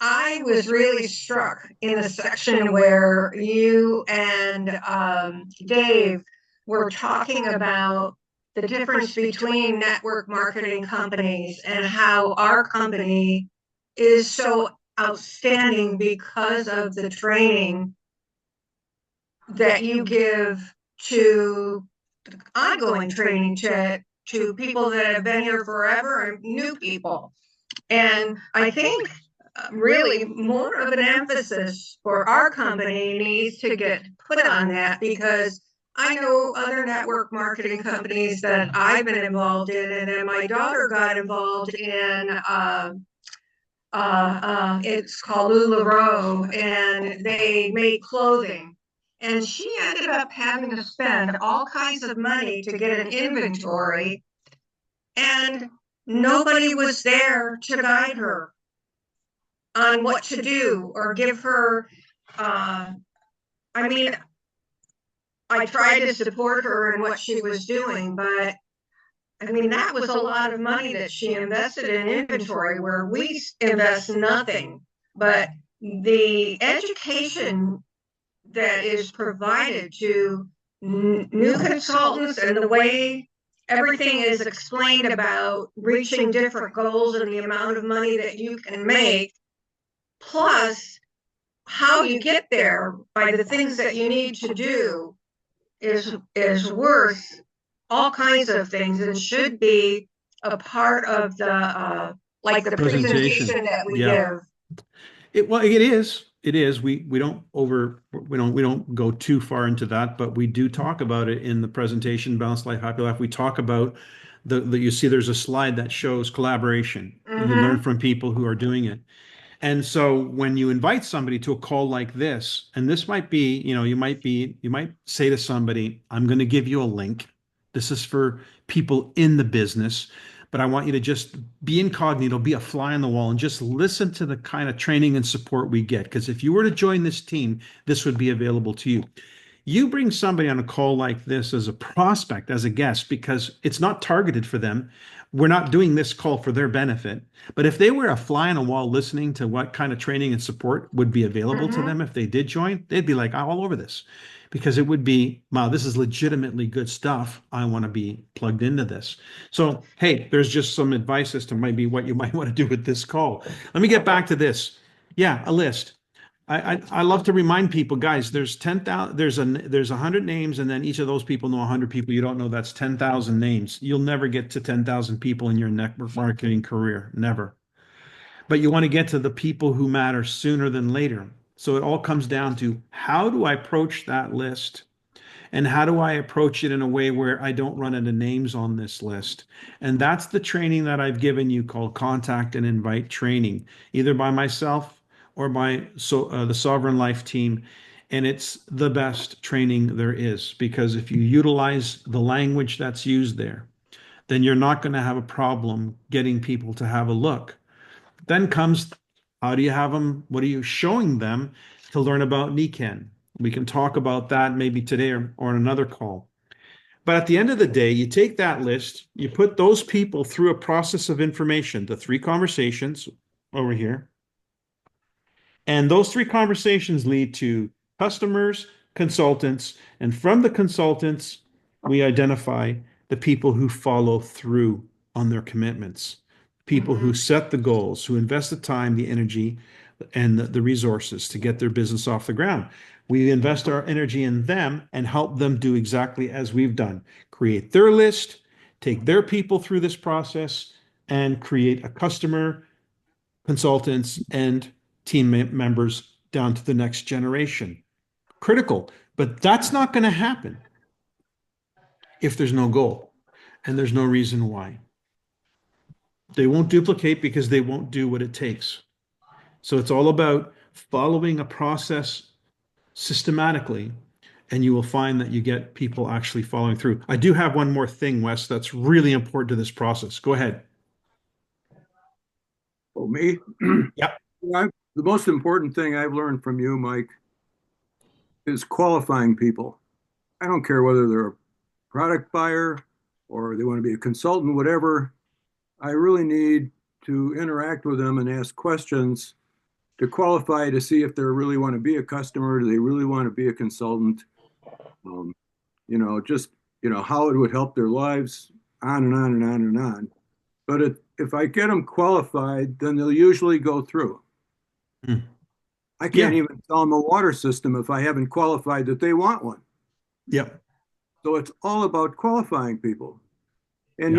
I was really struck in the section where you and Dave were talking about the difference between network marketing companies and how our company is so outstanding because of the training that you give to ongoing training to people that have been here forever and new people. And I think really more of an emphasis for our company needs to get put on that, because I know other network marketing companies that I've been involved in, and then my daughter got involved in it's called LuLaRoe, and they make clothing. And she ended up having to spend all kinds of money to get an inventory, and nobody was there to guide her on what to do or give her, I mean, I tried to support her in what she was doing, but I mean, that was a lot of money that she invested in inventory where we invest nothing. But the education that is provided to new consultants and the way everything is explained about reaching different goals and the amount of money that you can make, plus how you get there by the things that you need to do is worth all kinds of things and should be a part of the like the presentation that we give. It is. We don't go too far into that, but we do talk about it in the presentation, Balanced Life, Happy Life. We talk about you see there's a slide that shows collaboration. You learn from people who are doing it. And so when you invite somebody to a call like this, and this might be, you might say to somebody, I'm going to give you a link. This is for people in the business, but I want you to just be incognito, be a fly on the wall, and just listen to the kind of training and support we get. Because if you were to join this team, this would be available to you. You bring somebody on a call like this as a prospect, as a guest, because it's not targeted for them. We're not doing this call for their benefit. But if they were a fly on a wall listening to what kind of training and support would be available to them if they did join, they'd be like, all over this. Because it would be, wow, this is legitimately good stuff. I want to be plugged into this. So, hey, there's just some advice as to maybe what you might want to do with this call. Let me get back to this. Yeah, a list. I love to remind people, guys, there's 10,000, there's 100 names, and then each of those people know 100 people you don't know. That's 10,000 names. You'll never get to 10,000 people in your network marketing career, never. But you want to get to the people who matter sooner than later. So it all comes down to, how do I approach that list? And how do I approach it in a way where I don't run into names on this list? And that's the training that I've given you called contact and invite training, either by myself or by the Sovereign Life team. And it's the best training there is, because if you utilize the language that's used there, then you're not going to have a problem getting people to have a look. Then comes, how do you have them? What are you showing them to learn about Nikken? We can talk about that maybe today or on another call. But at the end of the day, you take that list, you put those people through a process of information, the 3 conversations over here. And those 3 conversations lead to customers, consultants, and from the consultants, we identify the people who follow through on their commitments, people who set the goals, who invest the time, the energy, and the resources to get their business off the ground. We invest our energy in them and help them do exactly as we've done. Create their list, take their people through this process, and create a customer, consultants, and team members down to the next generation. Critical, but that's not going to happen if there's no goal, and there's no reason why. They won't duplicate because they won't do what it takes. So it's all about following a process systematically, and you will find that you get people actually following through. I do have one more thing, Wes, that's really important to this process. Go ahead. Oh, me? Yep. The most important thing I've learned from you, Mike, is qualifying people. I don't care whether they're a product buyer or they want to be a consultant, whatever. I really need to interact with them and ask questions to qualify to see if they really want to be a customer, do they really want to be a consultant, how it would help their lives, on and on and on and on. But if I get them qualified, then they'll usually go through. I can't even tell them a water system if I haven't qualified that they want one. Yep. So it's all about qualifying people. And,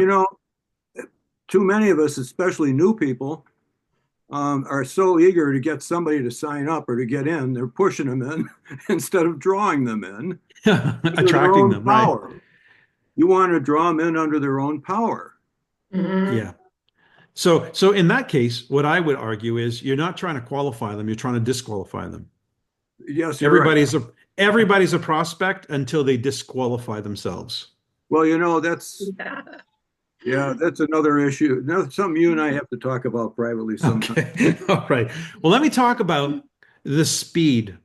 too many of us, especially new people, are so eager to get somebody to sign up or to get in. They're pushing them in instead of drawing them in. Attracting them, power. right? You want to draw them in under their own power. Yeah. So in that case, what I would argue is you're not trying to qualify them, you're trying to disqualify them. Yes, you're right. Everybody's a prospect until they disqualify themselves. Well, that's another issue. That's something you and I have to talk about privately sometime. Okay. All right. Well, let me talk about the speed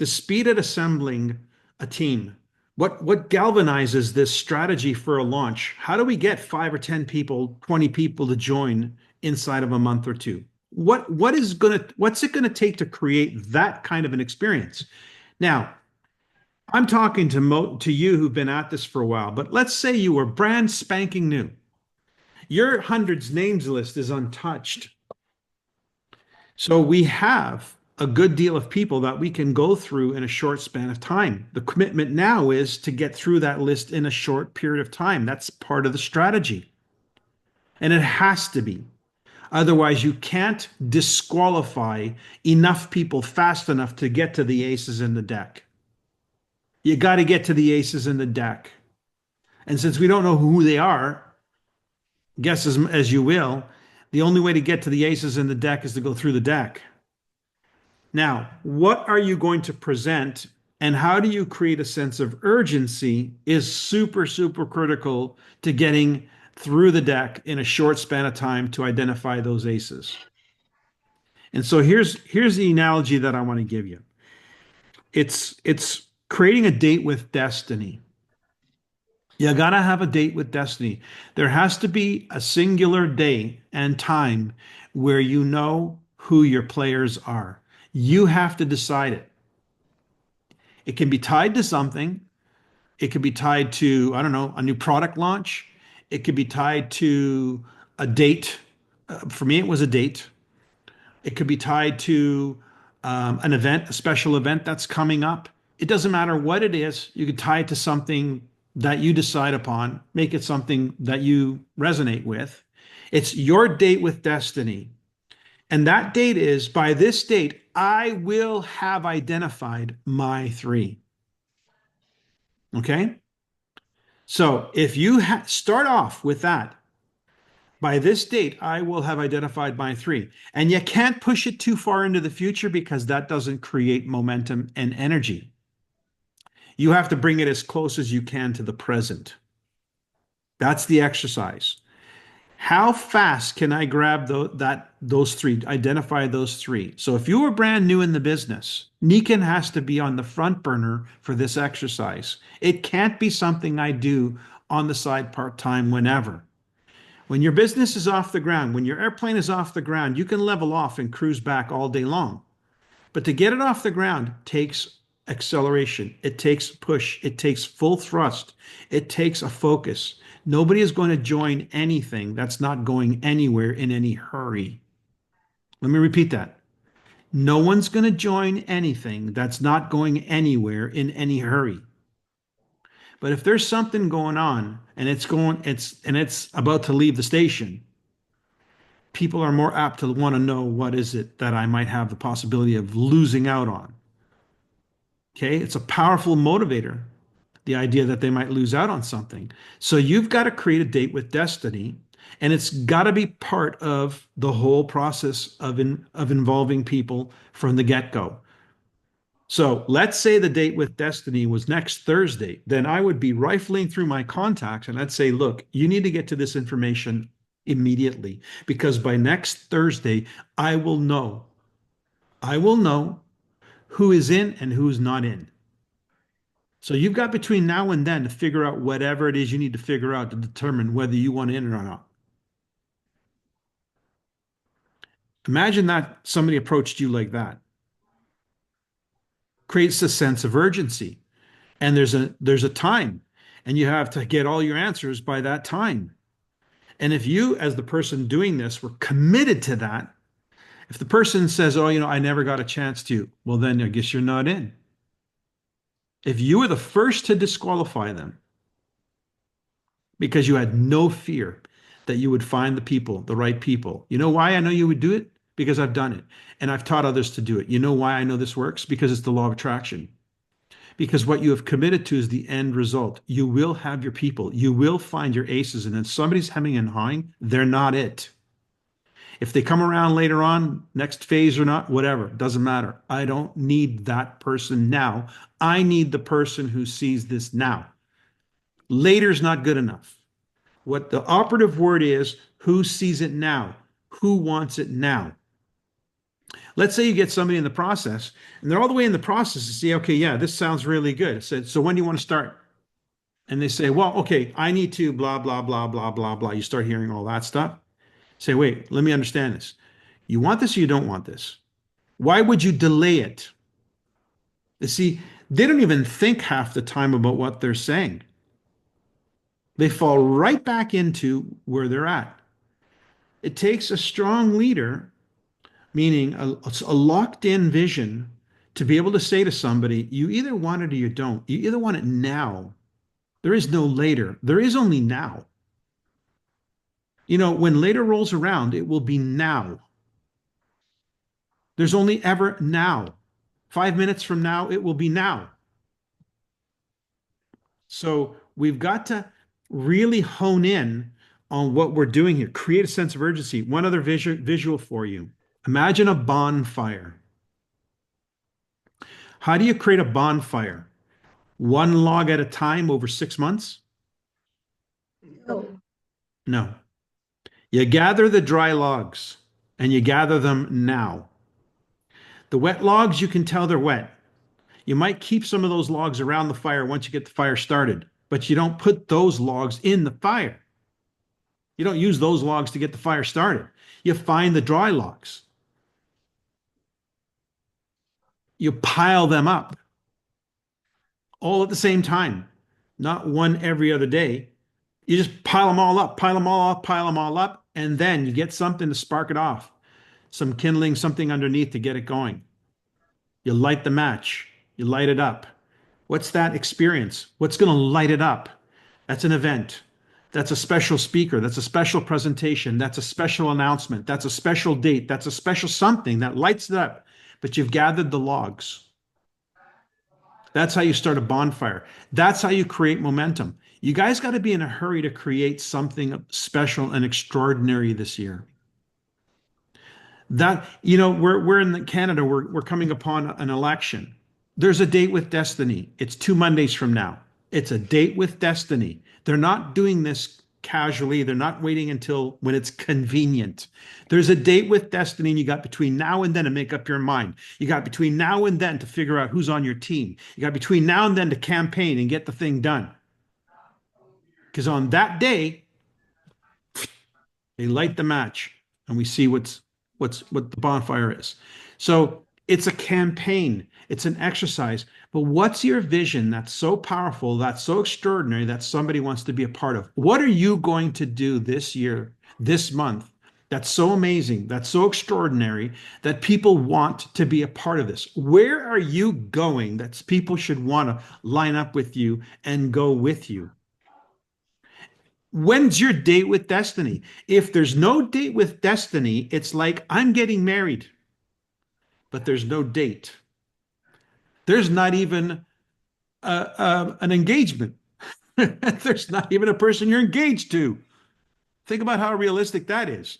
at assembling a team. What galvanizes this strategy for a launch? How do we get 5 or 10 people, 20 people to join inside of a month or two? What's it gonna take to create that kind of an experience? Now, I'm talking to you who've been at this for a while, but let's say you were brand spanking new. Your hundreds names list is untouched. So we have a good deal of people that we can go through in a short span of time. The commitment now is to get through that list in a short period of time. That's part of the strategy. And it has to be. Otherwise, you can't disqualify enough people fast enough to get to the aces in the deck. You got to get to the aces in the deck. And since we don't know who they are, guess as you will, the only way to get to the aces in the deck is to go through the deck. Now, what are you going to present and how do you create a sense of urgency is super, super critical to getting through the deck in a short span of time to identify those aces. And so here's the analogy that I want to give you. It's creating a date with destiny. You got to have a date with destiny. There has to be a singular day and time where you know who your players are. You have to decide it. It can be tied to something. It could be tied to, I don't know, a new product launch. It could be tied to a date. For me, it was a date. It could be tied to an event, a special event that's coming up. It doesn't matter what it is. You could tie it to something that you decide upon, make it something that you resonate with. It's your date with destiny. And that date is, by this date, I will have identified my 3. Okay. So if you start off with that, by this date, I will have identified my three. And you can't push it too far into the future because that doesn't create momentum and energy. You have to bring it as close as you can to the present. That's the exercise. How fast can I grab those three, identify those three? So if you were brand new in the business, Nikan has to be on the front burner for this exercise. It can't be something I do on the side part-time whenever. When your business is off the ground, when your airplane is off the ground, you can level off and cruise back all day long. But to get it off the ground takes acceleration. It takes push. It takes full thrust. It takes a focus. Nobody is going to join anything that's not going anywhere in any hurry. Let me repeat that. No one's going to join anything that's not going anywhere in any hurry. But if there's something going on and it's about to leave the station, people are more apt to want to know what is it that I might have the possibility of losing out on. Okay, it's a powerful motivator, the idea that they might lose out on something. So you've got to create a date with destiny, and it's got to be part of the whole process of involving people from the get-go. So let's say the date with destiny was next Thursday, then I would be rifling through my contacts and I'd say, look, you need to get to this information immediately because by next Thursday, I will know who is in and who's not in. So you've got between now and then to figure out whatever it is you need to figure out to determine whether you want in or not. Imagine that somebody approached you like that. Creates a sense of urgency. And there's a time, and you have to get all your answers by that time. And if you, as the person doing this, were committed to that, if the person says, oh, I never got a chance to, well, then I guess you're not in. If you were the first to disqualify them because you had no fear that you would find the right people. You know why I know you would do it? Because I've done it and I've taught others to do it. You know why I know this works? Because it's the law of attraction. Because what you have committed to is the end result. You will have your people. You will find your aces. And if somebody's hemming and hawing, they're not it. If they come around later on, next phase or not, whatever, doesn't matter. I don't need that person now. I need the person who sees this now. Later's not good enough. What the operative word is, who sees it now? Who wants it now? Let's say you get somebody in the process and they're all the way in the process to see, okay, yeah, this sounds really good. I said, so when do you want to start? And they say, well, okay, I need to blah, blah, blah, blah, blah, blah. You start hearing all that stuff. Say, wait, let me understand this. You want this or you don't want this? Why would you delay it? You see, they don't even think half the time about what they're saying. They fall right back into where they're at. It takes a strong leader, meaning a locked in vision, to be able to say to somebody, you either want it or you don't. You either want it now. There is no later. There is only now. When later rolls around, it will be now. There's only ever now. 5 minutes from now, it will be now. So we've got to really hone in on what we're doing here. Create a sense of urgency. One other visual for you. Imagine a bonfire. How do you create a bonfire? One log at a time over 6 months? No. You gather the dry logs and you gather them now. The wet logs, you can tell they're wet. You might keep some of those logs around the fire once you get the fire started, but you don't put those logs in the fire. You don't use those logs to get the fire started. You find the dry logs. You pile them up all at the same time, not one every other day. You just pile them all up, pile them all up, pile them all up, and then you get something to spark it off. Some kindling, something underneath to get it going. You light the match. You light it up. What's that experience? What's going to light it up? That's an event. That's a special speaker. That's a special presentation. That's a special announcement. That's a special date. That's a special something that lights it up. But you've gathered the logs. That's how you start a bonfire. That's how you create momentum. You guys got to be in a hurry to create something special and extraordinary this year. That, we're in Canada, we're coming upon an election. There's a date with destiny. It's 2 Mondays from now. It's a date with destiny. They're not doing this casually. They're not waiting until when it's convenient. There's a date with destiny, and you got between now and then to make up your mind. You got between now and then to figure out who's on your team. You got between now and then to campaign and get the thing done. Because on that day, they light the match and we see what the bonfire is. So it's a campaign, it's an exercise. But what's your vision that's so powerful, that's so extraordinary, that somebody wants to be a part of? What are you going to do this year, this month, that's so amazing, that's so extraordinary, that people want to be a part of this? Where are you going that people should want to line up with you and go with you? When's your date with destiny? If there's no date with destiny, it's like I'm getting married, but there's no date. There's not even an engagement. There's not even a person you're engaged to. Think about how realistic that is.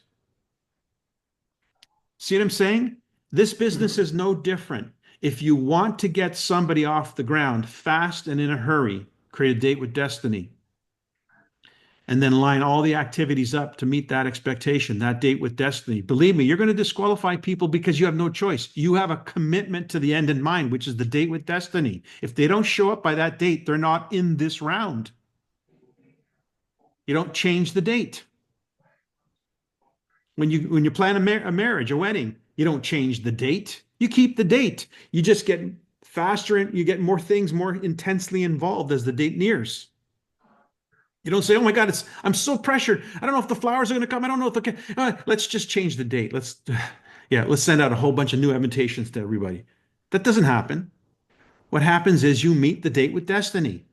See what I'm saying? This business is no different. If you want to get somebody off the ground fast and in a hurry, create a date with destiny. And then line all the activities up to meet that expectation, that date with destiny. Believe me, you're going to disqualify people because you have no choice. You have a commitment to the end in mind, which is the date with destiny. If they don't show up by that date, they're not in this round. You don't change the date. When you plan a marriage, a wedding, you don't change the date. You keep the date. You just get faster and you get more things more intensely involved as the date nears. You don't say, "Oh my God, I'm so pressured. I don't know if the flowers are going to come. I don't know if let's just change the date. Let's send out a whole bunch of new invitations to everybody." That doesn't happen. What happens is you meet the date with destiny,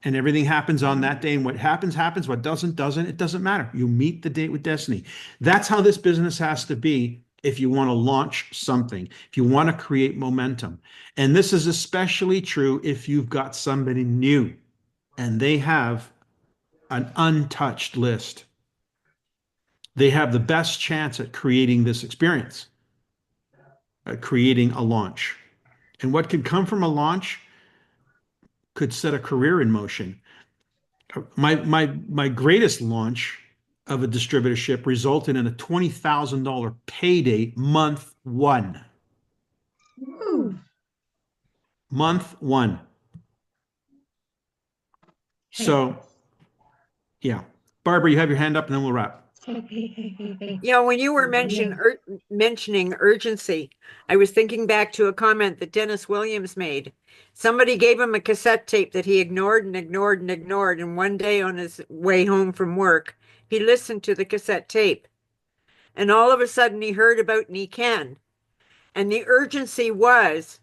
and everything happens on that day. And what happens, happens. What doesn't. It doesn't matter. You meet the date with destiny. That's how this business has to be if you want to launch something, if you want to create momentum. And this is especially true if you've got somebody new and they have an untouched list. They have the best chance at creating this experience, at creating a launch. And what could come from a launch could set a career in motion. My greatest launch of a distributorship resulted in a $20,000 payday month one. Ooh. Month one. So, yeah. Barbara, you have your hand up and then we'll wrap. Yeah, when you were mentioning urgency, I was thinking back to a comment that Dennis Williams made. Somebody gave him a cassette tape that he ignored and ignored and ignored, and one day on his way home from work, he listened to the cassette tape. And all of a sudden he heard about Nikan. And the urgency was,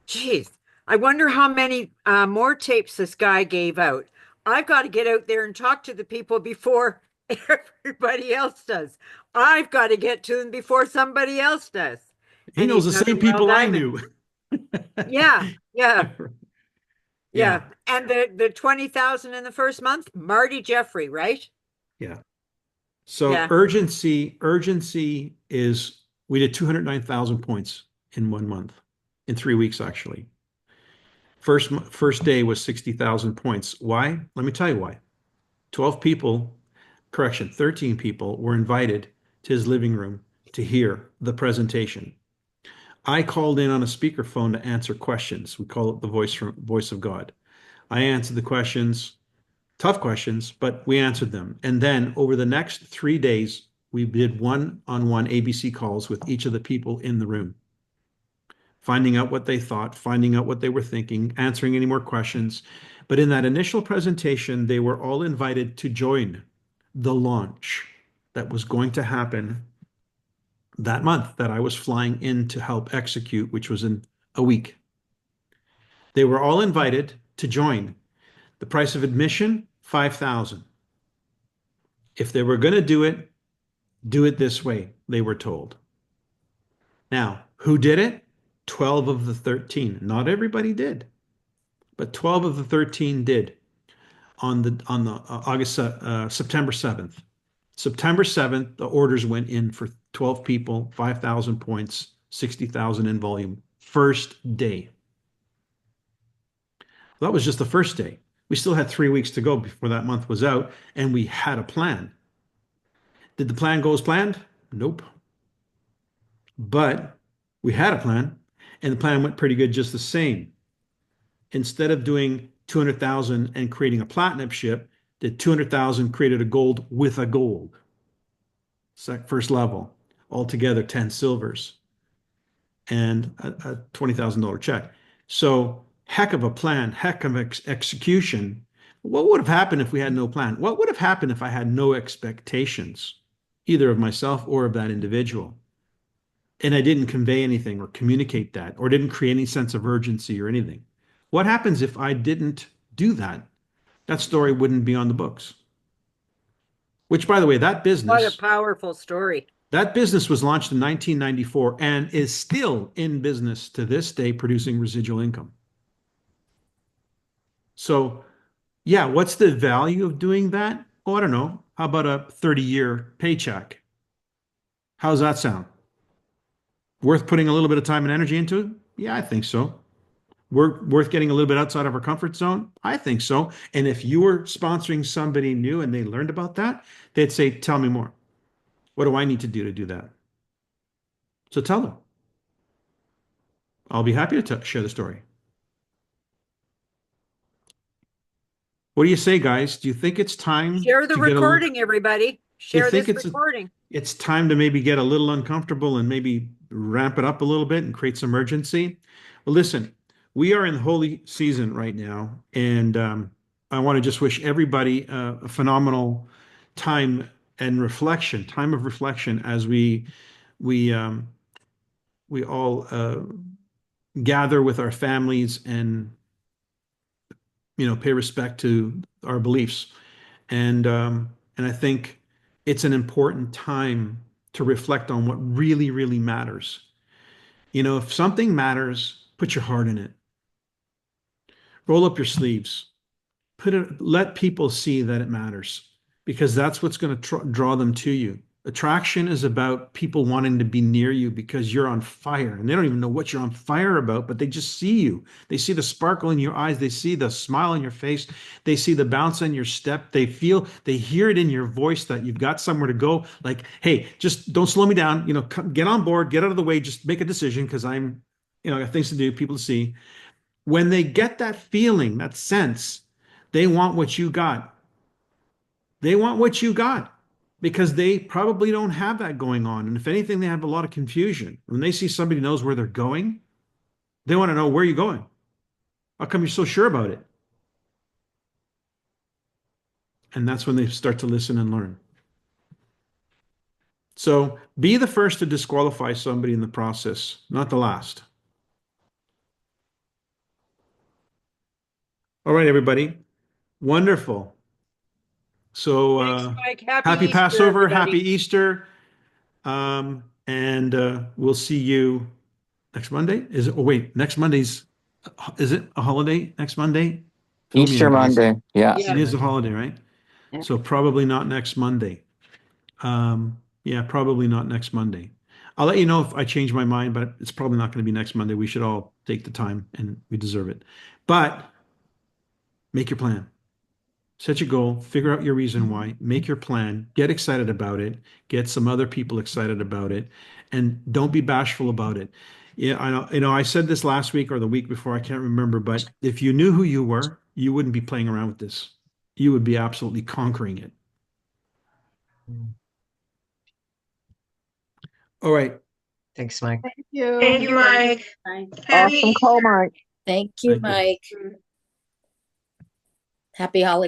geez, I wonder how many more tapes this guy gave out. I've got to get out there and talk to the people before everybody else does. I've got to get to them before somebody else does. He knows the same people I knew. Yeah. And the 20,000 in the first month, Marty Jeffrey, right? Yeah. So urgency is, we did 209,000 points in 1 month, in 3 weeks, actually. First day was 60,000 points. Why? Let me tell you why. 13 people were invited to his living room to hear the presentation. I called in on a speakerphone to answer questions. We call it the voice of God. I answered the questions, tough questions, but we answered them. And then over the next 3 days, we did one-on-one ABC calls with each of the people in the room, finding out what they thought, finding out what they were thinking, answering any more questions. But in that initial presentation, they were all invited to join the launch that was going to happen that month that I was flying in to help execute, which was in a week. They were all invited to join. The price of admission, $5,000. If they were going to do it this way, they were told. Now, who did it? 12 of the 13. Not everybody did. but 12 of the 13 did on September 7th. September 7th, the orders went in for 12 people, 5,000 points, 60,000 in volume. First day. That was just the first day. We still had 3 weeks to go before that month was out, and we had a plan. Did the plan go as planned? Nope. But we had a plan, and the plan went pretty good just the same. Instead of doing 200,000 and creating a platinum ship, did 200,000, created a gold with a gold. First level, altogether 10 silvers and a $20,000 check. So heck of a plan, heck of execution. What would have happened if we had no plan? What would have happened if I had no expectations, either of myself or of that individual? And I didn't convey anything or communicate that, or didn't create any sense of urgency or anything. What happens if I didn't do that? That story wouldn't be on the books. Which, by the way, that What a business powerful story. was launched in 1994 and is still in business to this day, producing residual income. So, yeah, what's the value of doing that? Oh, I don't know. How about a 30-year paycheck? How's that sound? Worth putting a little bit of time and energy into? Yeah, I think so. Worth getting a little bit outside of our comfort zone? I think so. And if you were sponsoring somebody new and they learned about that, they'd say, tell me more. What do I need to do that? So tell them. I'll be happy to share the story. What do you say, guys? Do you think it's time Share the to get recording, everybody. Share think this it's recording. it's time to maybe get a little uncomfortable and maybe ramp it up a little bit and create some urgency? Well, listen, we are in the holy season right now, and I want to just wish everybody a phenomenal time of reflection as we all gather with our families and pay respect to our beliefs, and I think it's an important time to reflect on what really, really matters. If something matters, put your heart in it. Roll up your sleeves. Let people see that it matters, because that's what's going to draw them to you. Attraction is about people wanting to be near you because you're on fire, and they don't even know what you're on fire about, but they just see you. They see the sparkle in your eyes. They see the smile on your face. They see the bounce in your step. They hear it in your voice that you've got somewhere to go. Like, hey, just don't slow me down. Get on board, get out of the way, just make a decision, because I got things to do, people to see. When they get that feeling, that sense, they want what you got. They want what you got, because they probably don't have that going on. And if anything, they have a lot of confusion. When they see somebody knows where they're going, they want to know, where are you going? How come you're so sure about it? And that's when they start to listen and learn. So be the first to disqualify somebody in the process, not the last. All right, everybody. Wonderful. So Thanks, Mike. happy Easter, Passover, everybody. happy Easter. And we'll see you next Monday. Next Monday's, is it a holiday next Monday? Fill me in, Easter guys. Monday. Yeah. Yeah. It is a holiday, right? Yeah. So probably not next Monday. Yeah, probably not next Monday. I'll let you know if I change my mind, but it's probably not going to be next Monday. We should all take the time, and we deserve it. But make your plan. Set your goal, figure out your reason why, make your plan, get excited about it, get some other people excited about it, and don't be bashful about it. Yeah, I know, I said this last week or the week before, I can't remember, but if you knew who you were, you wouldn't be playing around with this. You would be absolutely conquering it. All right. Thanks, Mike. Thank you. Thank you, Mike. Happy Awesome call, Mike. Thank you, Thank you. Mike. Happy holidays.